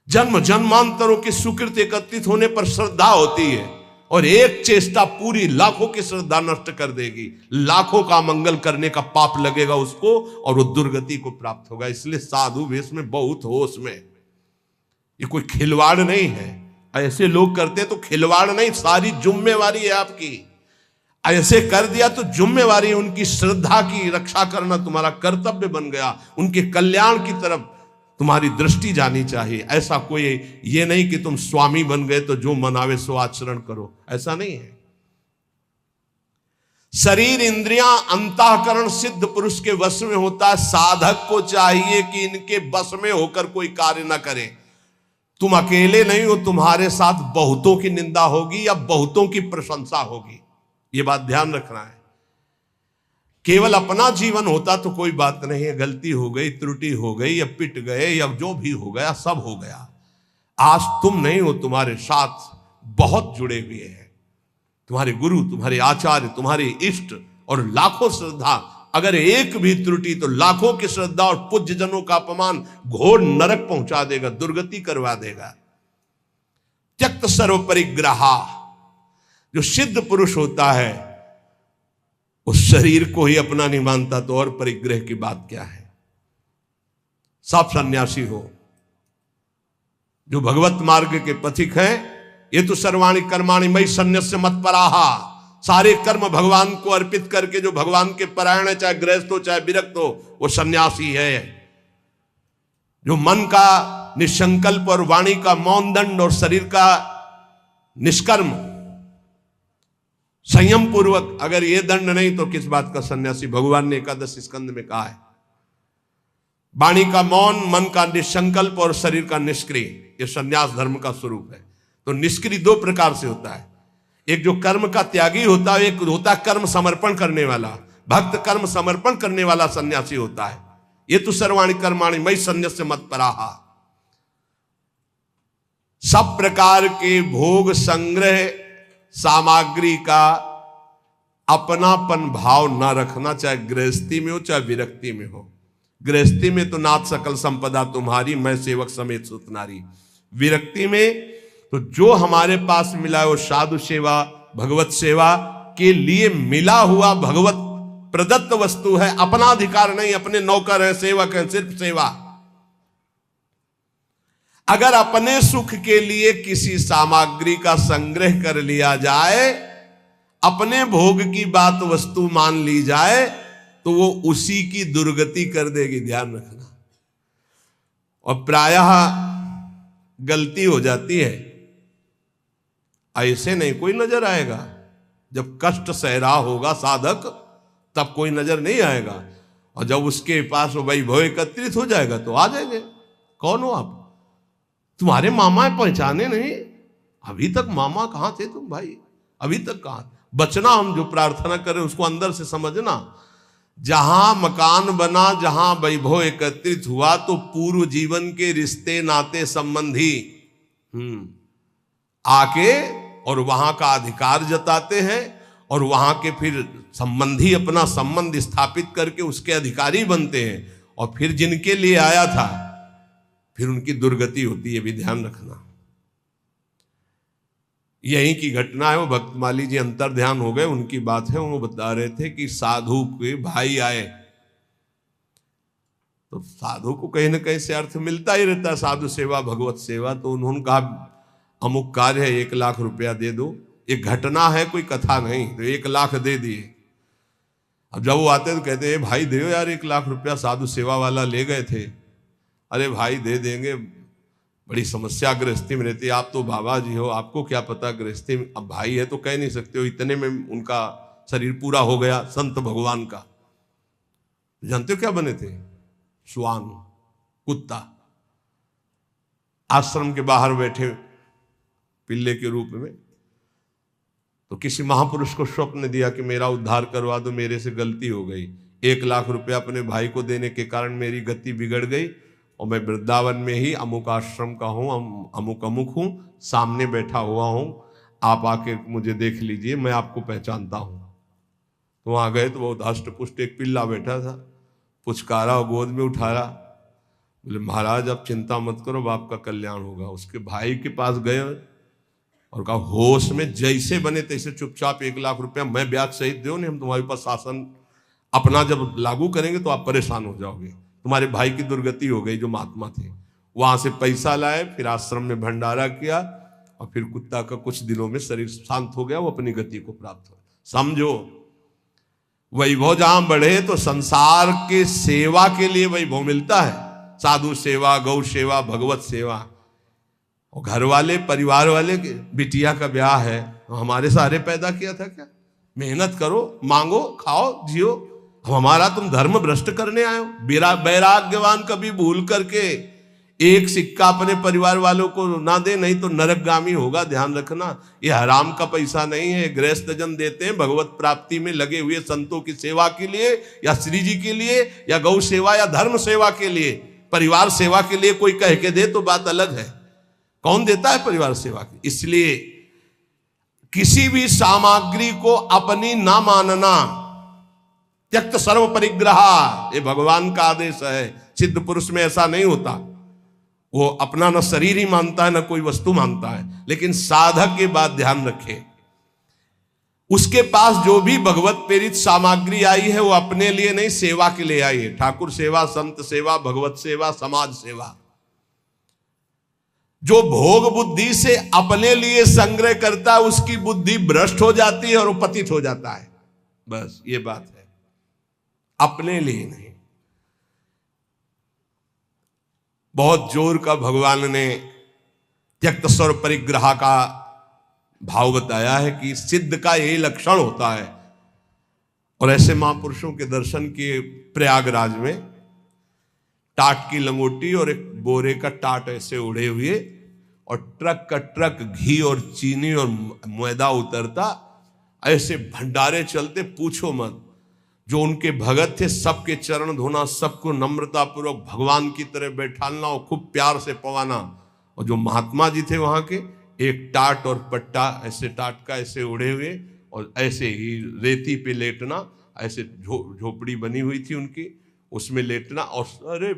जन्म जन्मांतरों की सुकृत एकत्रित होने पर श्रद्धा होती है और एक चेष्टा पूरी लाखों की श्रद्धा नष्ट कर देगी। लाखों का मंगल करने का पाप लगेगा उसको और वो दुर्गति को प्राप्त होगा। इसलिए साधु वेश में बहुत होश में, ये कोई खिलवाड़ नहीं है। ऐसे लोग करते तो खिलवाड़ नहीं, सारी जिम्मेवारी है आपकी। ऐसे कर दिया तो जिम्मेवारी, उनकी श्रद्धा की रक्षा करना तुम्हारा कर्तव्य बन गया। उनके कल्याण की तरफ तुम्हारी दृष्टि जानी चाहिए। ऐसा कोई ये नहीं कि तुम स्वामी बन गए तो जो मनावे सो आचरण करो, ऐसा नहीं है। शरीर इंद्रियां अंतःकरण सिद्ध पुरुष के वश में होता है। साधक को चाहिए कि इनके वश में होकर कोई कार्य ना करे। तुम अकेले नहीं हो, तुम्हारे साथ बहुतों की निंदा होगी या बहुतों की प्रशंसा होगी। ये बात ध्यान रखना है। केवल अपना जीवन होता तो कोई बात नहीं है, गलती हो गई, त्रुटि हो गई या पिट गए या जो भी हो गया सब हो गया। आज तुम नहीं हो, तुम्हारे साथ बहुत जुड़े हुए हैं, तुम्हारे गुरु, तुम्हारे आचार्य, तुम्हारे इष्ट और लाखों श्रद्धा। अगर एक भी त्रुटि तो लाखों की श्रद्धा और पूज्य जनों का अपमान घोर नरक पहुंचा देगा, दुर्गति करवा देगा। त्यक्त सर्व परिग्रहा, जो सिद्ध पुरुष होता है उस शरीर को ही अपना नहीं मानता तो और परिग्रह की बात क्या है। सब सन्यासी हो, जो भगवत मार्ग के पथिक हैं, ये तो सर्वाणि कर्माणि मयि सन्न्यस्य मत्पराहा, सारे कर्म भगवान को अर्पित करके जो भगवान के परायण है, चाहे गृहस्थ हो चाहे विरक्त हो, वो सन्यासी है। जो मन का निसंकल्प और वाणी का मौन दंड और शरीर का निष्कर्म संयम पूर्वक अगर ये दंड नहीं तो किस बात का सन्यासी। भगवान ने एकादश स्कंद में कहा है, वाणी का मौन, मन का निसंकल्प और शरीर का निष्क्रिय, ये सन्यास धर्म का स्वरूप है। तो निष्क्रिय दो प्रकार से होता है, एक जो कर्म का त्यागी होता है, एक होता है कर्म समर्पण करने वाला। भक्त कर्म समर्पण करने वाला सन्यासी होता है। ये तो सर्वाणि कर्माणि मयि सन्न्यस्य मत्पराहा। सब प्रकार के भोग संग्रह सामग्री का अपनापन भाव ना रखना, चाहे गृहस्थी में हो चाहे विरक्ति में हो। गृहस्थी में तो नाथ सकल संपदा तुम्हारी, मैं सेवक समेत सुत नारी। विरक्ति में तो जो हमारे पास मिला है वो साधु सेवा, भगवत सेवा के लिए मिला हुआ भगवत प्रदत्त वस्तु है, अपना अधिकार नहीं, अपने नौकर है, सेवक है, सिर्फ सेवा। अगर अपने सुख के लिए किसी सामग्री का संग्रह कर लिया जाए, अपने भोग की बात वस्तु मान ली जाए, तो वो उसी की दुर्गति कर देगी, ध्यान रखना। और प्रायः गलती हो जाती है, ऐसे नहीं कोई नजर आएगा। जब कष्ट सह रहा होगा साधक तब कोई नजर नहीं आएगा, और जब उसके पास वैभव एकत्रित हो जाएगा तो आ जाएंगे। कौन हो आप? तुम्हारे मामा पहचाने नहीं, अभी तक मामा कहां थे तुम भाई, अभी तक कहां? बचना, हम जो प्रार्थना करें उसको अंदर से समझना। जहां मकान बना, जहां वैभव एकत्रित हुआ, तो पूर्व जीवन के रिश्ते नाते संबंधी आके और वहां का अधिकार जताते हैं, और वहां के फिर संबंधी अपना संबंध स्थापित करके उसके अधिकारी बनते हैं, और फिर जिनके लिए आया था फिर उनकी दुर्गति होती है, भी ध्यान रखना। यही की घटना है। वो भक्तमाली जी अंतर ध्यान हो गए, उनकी बात है। वो बता रहे थे कि साधु के भाई आए, तो साधु को कहीं ना कहीं से अर्थ मिलता ही रहता है, साधु सेवा भगवत सेवा। तो उन्होंने कहा अमुक कार्य है, 1 लाख रुपया दे दो। एक घटना है, कोई कथा नहीं। तो 1 लाख दे दिए। अब जब वो आते तो कहते हैं भाई दे यार 1 लाख रुपया, साधु सेवा वाला ले गए थे। अरे भाई दे देंगे, बड़ी समस्या गृहस्थी में रहती है, आप तो बाबा जी हो, आपको क्या पता गृहस्थी में। अब भाई है तो कह नहीं सकते हो, इतने में उनका शरीर पूरा हो गया संत भगवान का। जानते हो क्या बने थे? श्वान, कुत्ता। आश्रम के बाहर बैठे पिल्ले के रूप में। तो किसी महापुरुष को स्वप्न दिया कि मेरा उद्धार करवा दो, मेरे से गलती हो गई, 1 लाख रुपया अपने भाई को देने के कारण मेरी गति बिगड़ गई, और मैं वृंदावन में ही अमुक आश्रम का हूँ, अमुक हूँ, सामने बैठा हुआ हूँ, आप आके मुझे देख लीजिए, मैं आपको पहचानता हूँ। तो वहाँ गए तो बहुत हष्ट पुष्ट एक पिल्ला बैठा था, पुचकारा और गोद में उठाया। बोले महाराज आप चिंता मत करो, आपका कल्याण होगा। उसके भाई के पास गए और कहा होश में जैसे बने तैसे चुपचाप 1 लाख रुपया मैं ब्याज सहित दो, नहीं हम तुम्हारे पास शासन अपना जब लागू करेंगे तो आप परेशान हो जाओगे। तुम्हारे भाई की दुर्गति हो गई जो महात्मा थे। वहां से पैसा लाए, फिर आश्रम में भंडारा किया, और फिर कुत्ता का कुछ दिनों में शरीर शांत हो गया, वो अपनी गति को प्राप्त हो। समझो, वैभव जहां बढ़े तो संसार के सेवा के लिए वैभव मिलता है, साधु सेवा, गौ सेवा, भगवत सेवा। और घर वाले परिवार वाले के बिटिया का ब्याह है, हमारे सहारे पैदा किया था क्या? मेहनत करो, मांगो, खाओ, जियो। हमारा तुम धर्म भ्रष्ट करने आए हो? वैराग्यवान कभी भूल करके एक सिक्का अपने परिवार वालों को ना दे, नहीं तो नरकगामी होगा। ध्यान रखना, ये हराम का पैसा नहीं है। गृहस्थ जन देते हैं भगवत प्राप्ति में लगे हुए संतों की सेवा के लिए, या श्री जी के लिए, या गौ सेवा या धर्म सेवा के लिए। परिवार सेवा के लिए कोई कह के दे तो बात अलग है, कौन देता है परिवार सेवा की? इसलिए किसी भी सामग्री को अपनी ना मानना, त्यक्त सर्व परिग्रह, ये भगवान का आदेश है। सिद्ध पुरुष में ऐसा नहीं होता, वो अपना न शरीर ही मानता है न कोई वस्तु मानता है। लेकिन साधक के बाद ध्यान रखे, उसके पास जो भी भगवत प्रेरित सामग्री आई है वो अपने लिए नहीं, सेवा के लिए आई है। ठाकुर सेवा, संत सेवा, भगवत सेवा, समाज सेवा। जो भोग बुद्धि से अपने लिए संग्रह करता है उसकी बुद्धि भ्रष्ट हो जाती है और वो पतित हो जाता है। बस ये बात है, अपने लिए नहीं। बहुत जोर का भगवान ने त्यक्त स्वर परिग्रह का भाव बताया है कि सिद्ध का यही लक्षण होता है। और ऐसे महापुरुषों के दर्शन किए प्रयागराज में, टाट की लंगोटी और एक बोरे का टाट ऐसे उड़े हुए और ट्रक का ट्रक घी और चीनी और मैदा उतरता, ऐसे भंडारे चलते पूछो मत। जो उनके भगत थे सबके चरण धोना, सबको नम्रता पूर्वक भगवान की तरह बैठाना और खूब प्यार से पवाना। और जो महात्मा जी थे वहां के, एक टाट और पट्टा ऐसे टाट का ऐसे उड़े हुए और ऐसे ही रेती पे लेटना, ऐसे झोपड़ी बनी हुई थी उनकी, उसमें लेटना। और अरे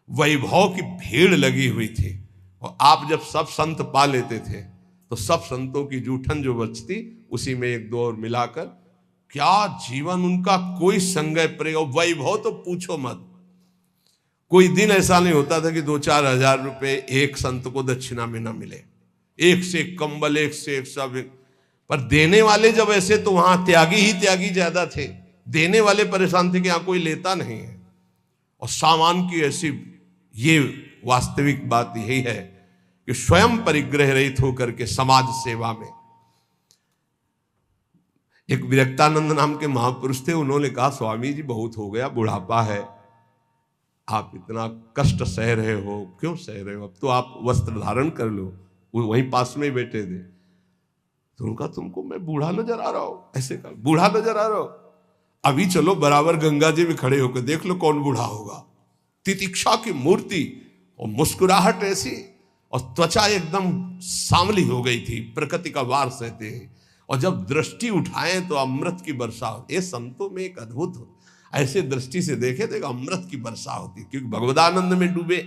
वैभव की भीड़ लगी हुई थी। और आप जब सब संत पा लेते थे तो सब संतों की जूठन जो बचती उसी में एक दो और मिलाकर, क्या जीवन उनका, कोई संगय प्रयोग, वैभव तो पूछो मत। कोई दिन ऐसा नहीं होता था कि 2-4 हजार रुपए एक संत को दक्षिणा में ना मिले। एक से एक कंबल, एक से एक सब। पर देने वाले जब ऐसे, तो वहां त्यागी ही त्यागी ज्यादा थे। देने वाले परेशान थे कि यहां कोई लेता नहीं है। और सामान की ऐसी, ये वास्तविक बात यही है कि स्वयं परिग्रह रहित होकर के समाज सेवा में। एक विरक्तानंद नाम के महापुरुष थे, उन्होंने कहा स्वामी जी बहुत हो गया, बुढ़ापा है, आप इतना कष्ट सह रहे हो, क्यों सह रहे हो, अब तो आप वस्त्र धारण कर लो। वो वहीं पास में ही बैठे थे। तो उनका, तुमको मैं बूढ़ा नजर आ रहा हूं, ऐसे कहा, बूढ़ा नजर आ रहा हूं, अभी चलो बराबर गंगा जी में खड़े होकर देख लो कौन बूढ़ा होगा। तितिक्षा की मूर्ति और मुस्कुराहट ऐसी, और त्वचा एकदम सांवली हो गई थी, प्रकृति का वार सहते हैं। और जब दृष्टि उठाए तो अमृत की वर्षा होती। ये संतों में एक अद्भुत हो, ऐसे दृष्टि से देखे तो अमृत की वर्षा होती, क्योंकि भगवदानंद में डूबे।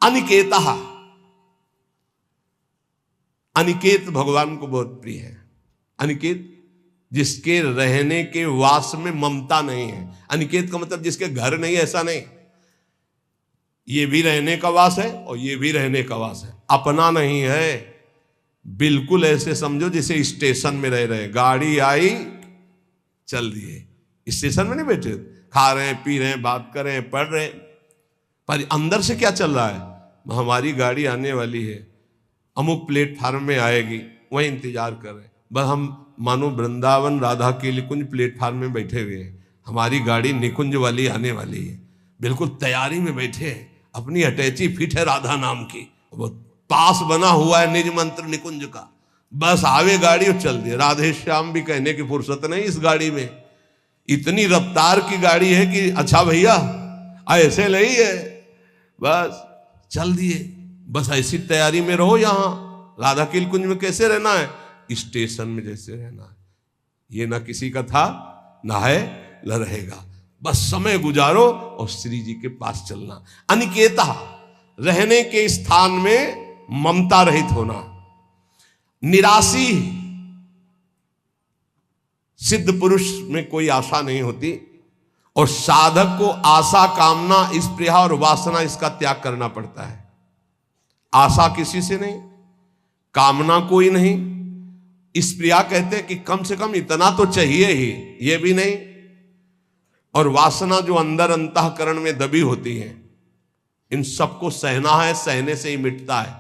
अनिकेता, अनिकेत भगवान को बहुत प्रिय है। अनिकेत जिसके रहने के वास में ममता नहीं है। अनिकेत का मतलब जिसके घर नहीं, ऐसा नहीं। ये भी रहने का वास है और ये भी रहने का वास है, अपना नहीं है। बिल्कुल ऐसे समझो जैसे स्टेशन में रह रहे, गाड़ी आई चल दिए, स्टेशन में नहीं बैठे, खा रहे हैं, पी रहे हैं, बात कर रहे हैं, पढ़ रहे हैं, पर अंदर से क्या चल रहा है, हमारी गाड़ी आने वाली है, अमुक प्लेटफार्म में आएगी, वही इंतजार कर रहे हैं। बस हम मानो वृंदावन राधा के निकुंज प्लेटफार्म में बैठे हुए हैं, हमारी गाड़ी निकुंज वाली आने वाली है, बिल्कुल तैयारी में बैठे हैं, अपनी अटैची फिट है राधा नाम की, वो पास बना हुआ है निज मंत्र निकुंज का, बस आवे गाड़ी और चल दिए। राधे श्याम भी कहने की फुर्सत नहीं इस गाड़ी में, इतनी रफ्तार की गाड़ी है कि अच्छा भैया ऐसे नहीं है, बस चल दिए। बस ऐसी तैयारी में रहो, यहां राधा के कुंज में कैसे रहना है, स्टेशन में जैसे रहना है। ये ना किसी का था, ना है, न रहेगा। बस समय गुजारो और श्री जी के पास चलना। अनिकेता, रहने के स्थान में ममता रहित होना। निराशी, सिद्ध पुरुष में कोई आशा नहीं होती, और साधक को आशा, कामना, स्पृहा और वासना, इसका त्याग करना पड़ता है। आशा किसी से नहीं, कामना कोई नहीं, स्पृहा कहते हैं कि कम से कम इतना तो चाहिए ही, ये भी नहीं, और वासना जो अंदर अंतःकरण में दबी होती है, इन सबको सहना है, सहने से ही मिटता है।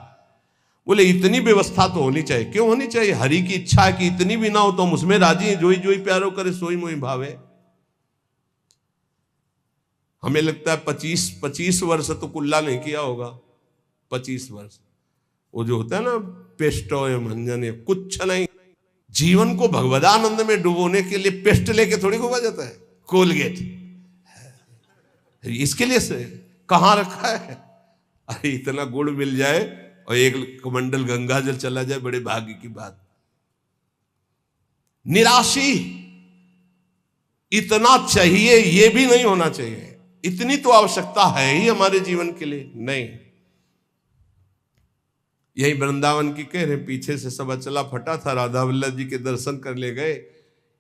बोले इतनी व्यवस्था तो होनी चाहिए। क्यों होनी चाहिए? हरि की इच्छा है कि इतनी भी ना हो तो हम उसमें राजी हैं, जोई जोई प्यारो करे सोई मोई भावे। हमें लगता है 25 वर्ष तो कुल्ला नहीं किया होगा, 25 वर्ष वो जो होता है ना पेस्टो या मंजन या कुछ नहीं। जीवन को भगवदानंद में डुबोने के लिए पेस्ट लेके थोड़ी घुमा जाता है, कोलगेट इसके लिए से कहां रखा है। अरे इतना गुड़ मिल जाए और एक कमंडल गंगा जल चला जाए, बड़े भाग्य की बात। निराशी, इतना चाहिए ये भी नहीं होना चाहिए, इतनी तो आवश्यकता है ही हमारे जीवन के लिए नहीं। यही वृंदावन की कह रहे, पीछे से सब अचला फटा था, राधा वल्लभ जी के दर्शन कर ले गए।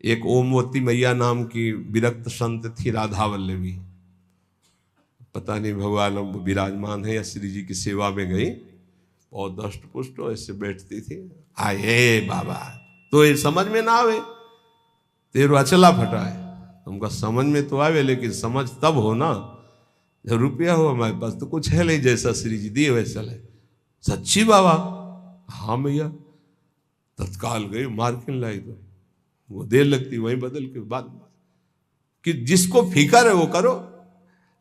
एक ओमवती मैया नाम की विरक्त संत थी राधा वल्लभी, पता नहीं भगवान विराजमान है या श्री जी की सेवा में गई। बहुत दष्ट पुष्ट ऐसे बैठती थी। आए बाबा तो ये समझ में ना आवे, तेरो अचला फटा है, तुमका समझ में तो आवे, लेकिन समझ तब हो ना जब रुपया हो हमारे पास। तो कुछ है नहीं, जैसा श्री जी दिए वैसा ले। सच्ची बाबा? हाँ भैया। तत्काल गई मार्किन लाई, तो वो देर लगती वहीं बदल के बाद कि जिसको फिकर है वो करो।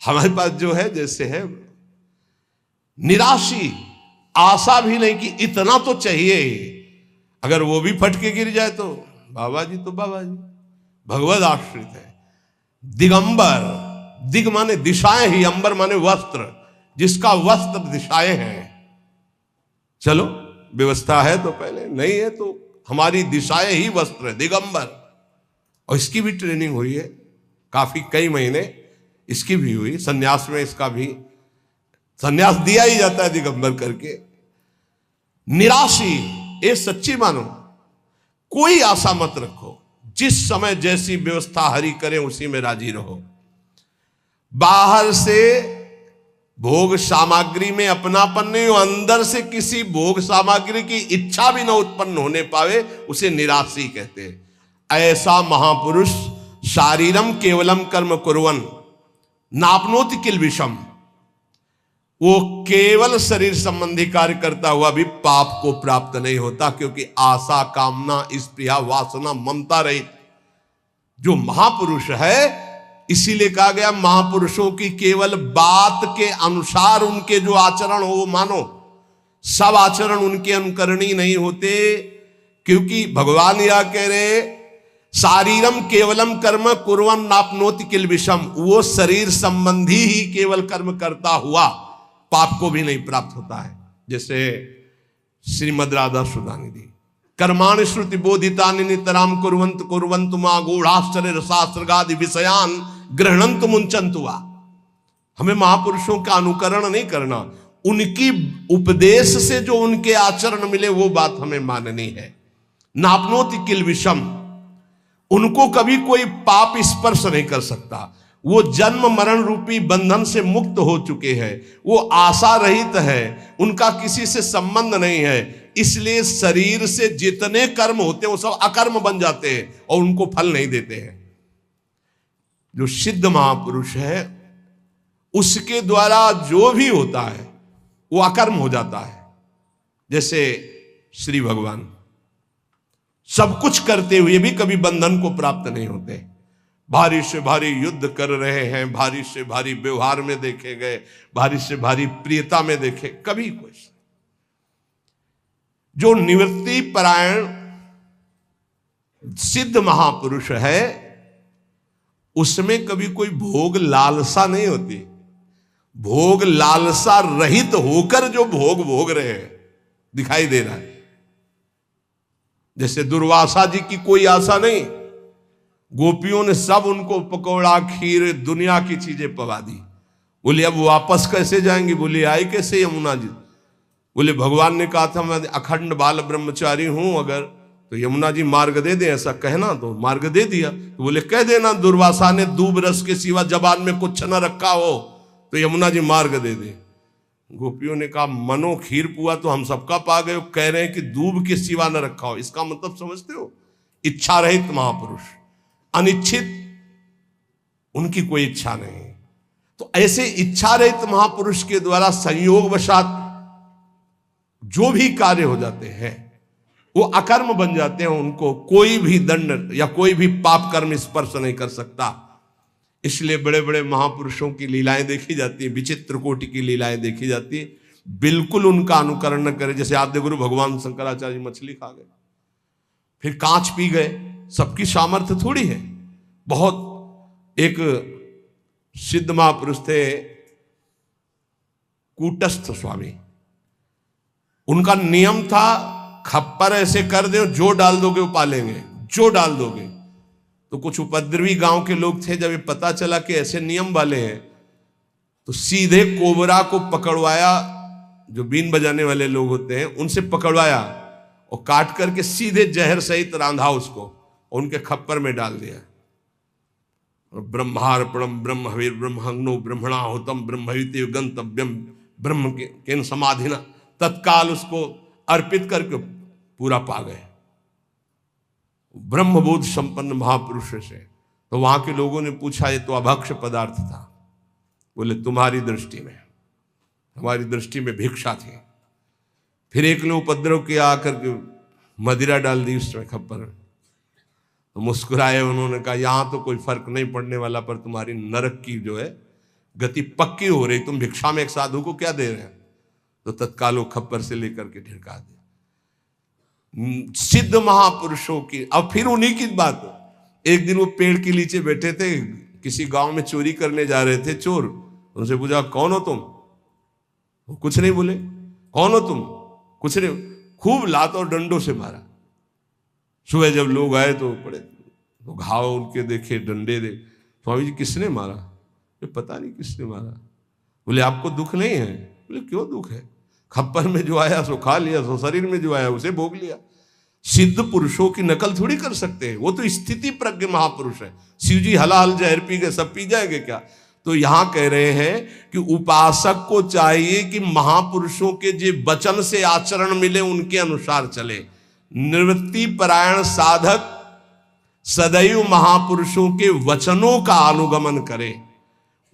हमारे पास जो है जैसे है, निराशी, आशा भी नहीं कि इतना तो चाहिए ही। अगर वो भी फटके गिर जाए तो बाबा जी तो बाबा जी, भगवद आश्रित है। दिगंबर, दिग माने दिशाएं ही, अंबर माने वस्त्र, जिसका वस्त्र दिशाएं हैं। चलो व्यवस्था है तो पहले, नहीं है तो हमारी दिशाएं ही वस्त्र है, दिगंबर। और इसकी भी ट्रेनिंग हुई है काफी, कई महीने इसकी भी हुई। सन्यास में इसका भी सन्यास दिया ही जाता है दिगंबर करके। निराशी, ये सच्ची मानो, कोई आशा मत रखो। जिस समय जैसी व्यवस्था हरि करे उसी में राजी रहो। बाहर से भोग सामग्री में अपनापन नहीं हो, अंदर से किसी भोग सामग्री की इच्छा भी न उत्पन्न होने पावे, उसे निराशी कहते हैं। ऐसा महापुरुष शारीरम केवलम कर्म कुर्वन् नाप्नोति किल विषम, वो केवल शरीर संबंधी कार्य करता हुआ भी पाप को प्राप्त नहीं होता, क्योंकि आशा, कामना, स्पृहा, वासना, ममता रहित जो महापुरुष है। इसीलिए कहा गया महापुरुषों की केवल बात के अनुसार उनके जो आचरण हो वो मानो, सब आचरण उनके अनुकरणीय नहीं होते। क्योंकि भगवान यह कह रहे, शारीरम केवलम कर्म कुर्वन् नाप्नोति किल विषम, वो शरीर संबंधी ही केवल कर्म करता हुआ पाप को भी नहीं प्राप्त होता है। जैसे श्रीमद् राधा सुधानिधि, कर्माणि श्रुति बोधितानि नितराम कुर्वन्तु कुर्वन्तु मा गूढ़ाश्चर्य रसास्त्रगादि विषयान गृह्णन्तु मुंचन्तु वा। हमें महापुरुषों का अनुकरण नहीं करना, उनकी उपदेश से जो उनके आचरण मिले वो बात हमें माननी है। नाप्नोति किल विषम, उनको कभी कोई पाप स्पर्श नहीं कर सकता। वो जन्म मरण रूपी बंधन से मुक्त हो चुके हैं, वो आशा रहित है, उनका किसी से संबंध नहीं है। इसलिए शरीर से जितने कर्म होते हैं वो सब अकर्म बन जाते हैं और उनको फल नहीं देते हैं। जो सिद्ध महापुरुष है उसके द्वारा जो भी होता है वो अकर्म हो जाता है। जैसे श्री भगवान सब कुछ करते हुए भी कभी बंधन को प्राप्त नहीं होते। भारी से भारी युद्ध कर रहे हैं, भारी से भारी व्यवहार में देखे गए, भारी से भारी प्रियता में देखे, कभी कुछ। जो निवृत्ति परायण सिद्ध महापुरुष है उसमें कभी कोई भोग लालसा नहीं होती। भोग लालसा रहित होकर जो भोग भोग रहे हैं दिखाई दे रहा है। जैसे दुर्वासा जी की कोई आशा नहीं, गोपियों ने सब उनको पकौड़ा, खीर, दुनिया की चीजें पवा दी। बोले अब वापस कैसे जाएंगे? बोले आई कैसे यमुना जी? बोले भगवान ने कहा था मैं अखंड बाल ब्रह्मचारी हूं, अगर तो यमुना जी मार्ग दे दे, ऐसा कहना। तो मार्ग दे दिया। तो बोले कह देना दुर्वासा ने दूब रस के सिवा जबान में कुछ न रखा हो तो यमुना जी मार्ग दे दे। गोपियों ने कहा मनो खीर पुआ तो हम सबका पा गए, कह रहे हैं कि दूब के सिवा न रखा हो। इसका मतलब समझते हो? इच्छा रहित महापुरुष, अनिच्छित, उनकी कोई इच्छा नहीं। तो ऐसे इच्छा रहित महापुरुष के द्वारा संयोग वशात जो भी कार्य हो जाते हैं वो अकर्म बन जाते हैं। उनको कोई भी दंड या कोई भी पाप कर्म स्पर्श नहीं कर सकता। इसलिए बड़े बड़े महापुरुषों की लीलाएं देखी जाती है, विचित्र कोटि की लीलाएं देखी जाती है। बिल्कुल उनका अनुकरण न करे। जैसे आद्य गुरु भगवान शंकराचार्य मछली खा गए, फिर कांच पी गए, सबकी सामर्थ्य थोड़ी है। बहुत एक सिद्ध महापुरुष थे कूटस्थ स्वामी, उनका नियम था खप्पर ऐसे कर दो, जो डाल दोगे वो पालेंगे, जो डाल दोगे। तो कुछ उपद्रवी गांव के लोग थे, जब ये पता चला कि ऐसे नियम वाले हैं तो सीधे कोबरा को पकड़वाया, जो बीन बजाने वाले लोग होते हैं उनसे पकड़वाया और काट करके सीधे जहर सहित रांधा उसको और उनके खप्पर में डाल दिया। और ब्रह्मार्पणम ब्रह्म हविर ब्रह्महग्नो ब्रह्मणाहुतम ब्रह्मविते गंतव्यम ब्रह्म के समाधिना, तत्काल उसको अर्पित करके पूरा पा गए ब्रह्मबोध संपन्न महापुरुष से। तो वहां के लोगों ने पूछा, ये तो अभक्ष्य पदार्थ था। बोले तुम्हारी दृष्टि में, हमारी दृष्टि में भिक्षा थी। फिर एक ने उपद्रव किया, आकर के मदिरा डाल दी उसमें खप्पर। तो मुस्कुराए, उन्होंने कहा यहां तो कोई फर्क नहीं पड़ने वाला, पर तुम्हारी नरक की जो है गति पक्की हो रही। तुम भिक्षा में एक साधु को क्या दे रहे हैं? तो तत्काल वो खप्पर से लेकर के ढिड़का दे। सिद्ध महापुरुषों की। अब फिर उन्हीं की बात, एक दिन वो पेड़ के नीचे बैठे थे, किसी गांव में चोरी करने जा रहे थे चोर। उनसे पूछा कौन हो तुम? वो कुछ नहीं बोले। कौन हो तुम? कुछ नहीं। खूब लात और डंडों से मारा। सुबह जब लोग आए तो पड़े, तो घाव उनके देखे, डंडे दे। स्वामी जी किसने मारा? ये पता नहीं किसने मारा। बोले आपको दुख नहीं है? बोले क्यों दुख है? खप्पर में जो आया सो खा लिया, सो शरीर में जो आया उसे भोग लिया। सिद्ध पुरुषों की नकल थोड़ी कर सकते हैं, वो तो स्थिति प्रज्ञ महापुरुष है। शिव जी हलाल जहर पी गए, सब पी जाएंगे क्या? तो यहां कह रहे हैं कि उपासक को चाहिए कि महापुरुषों के जो वचन से आचरण मिले उनके अनुसार चले। निवृत्ति परायण साधक सदैव महापुरुषों के वचनों का अनुगमन करे,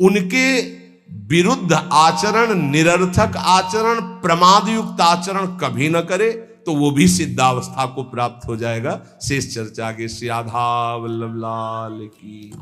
उनके विरुद्ध आचरण, निरर्थक आचरण, प्रमादयुक्त आचरण कभी न करे, तो वो भी सिद्धावस्था को प्राप्त हो जाएगा। शेष चर्चा आगे। श्री राधा वल्लभ लाल की।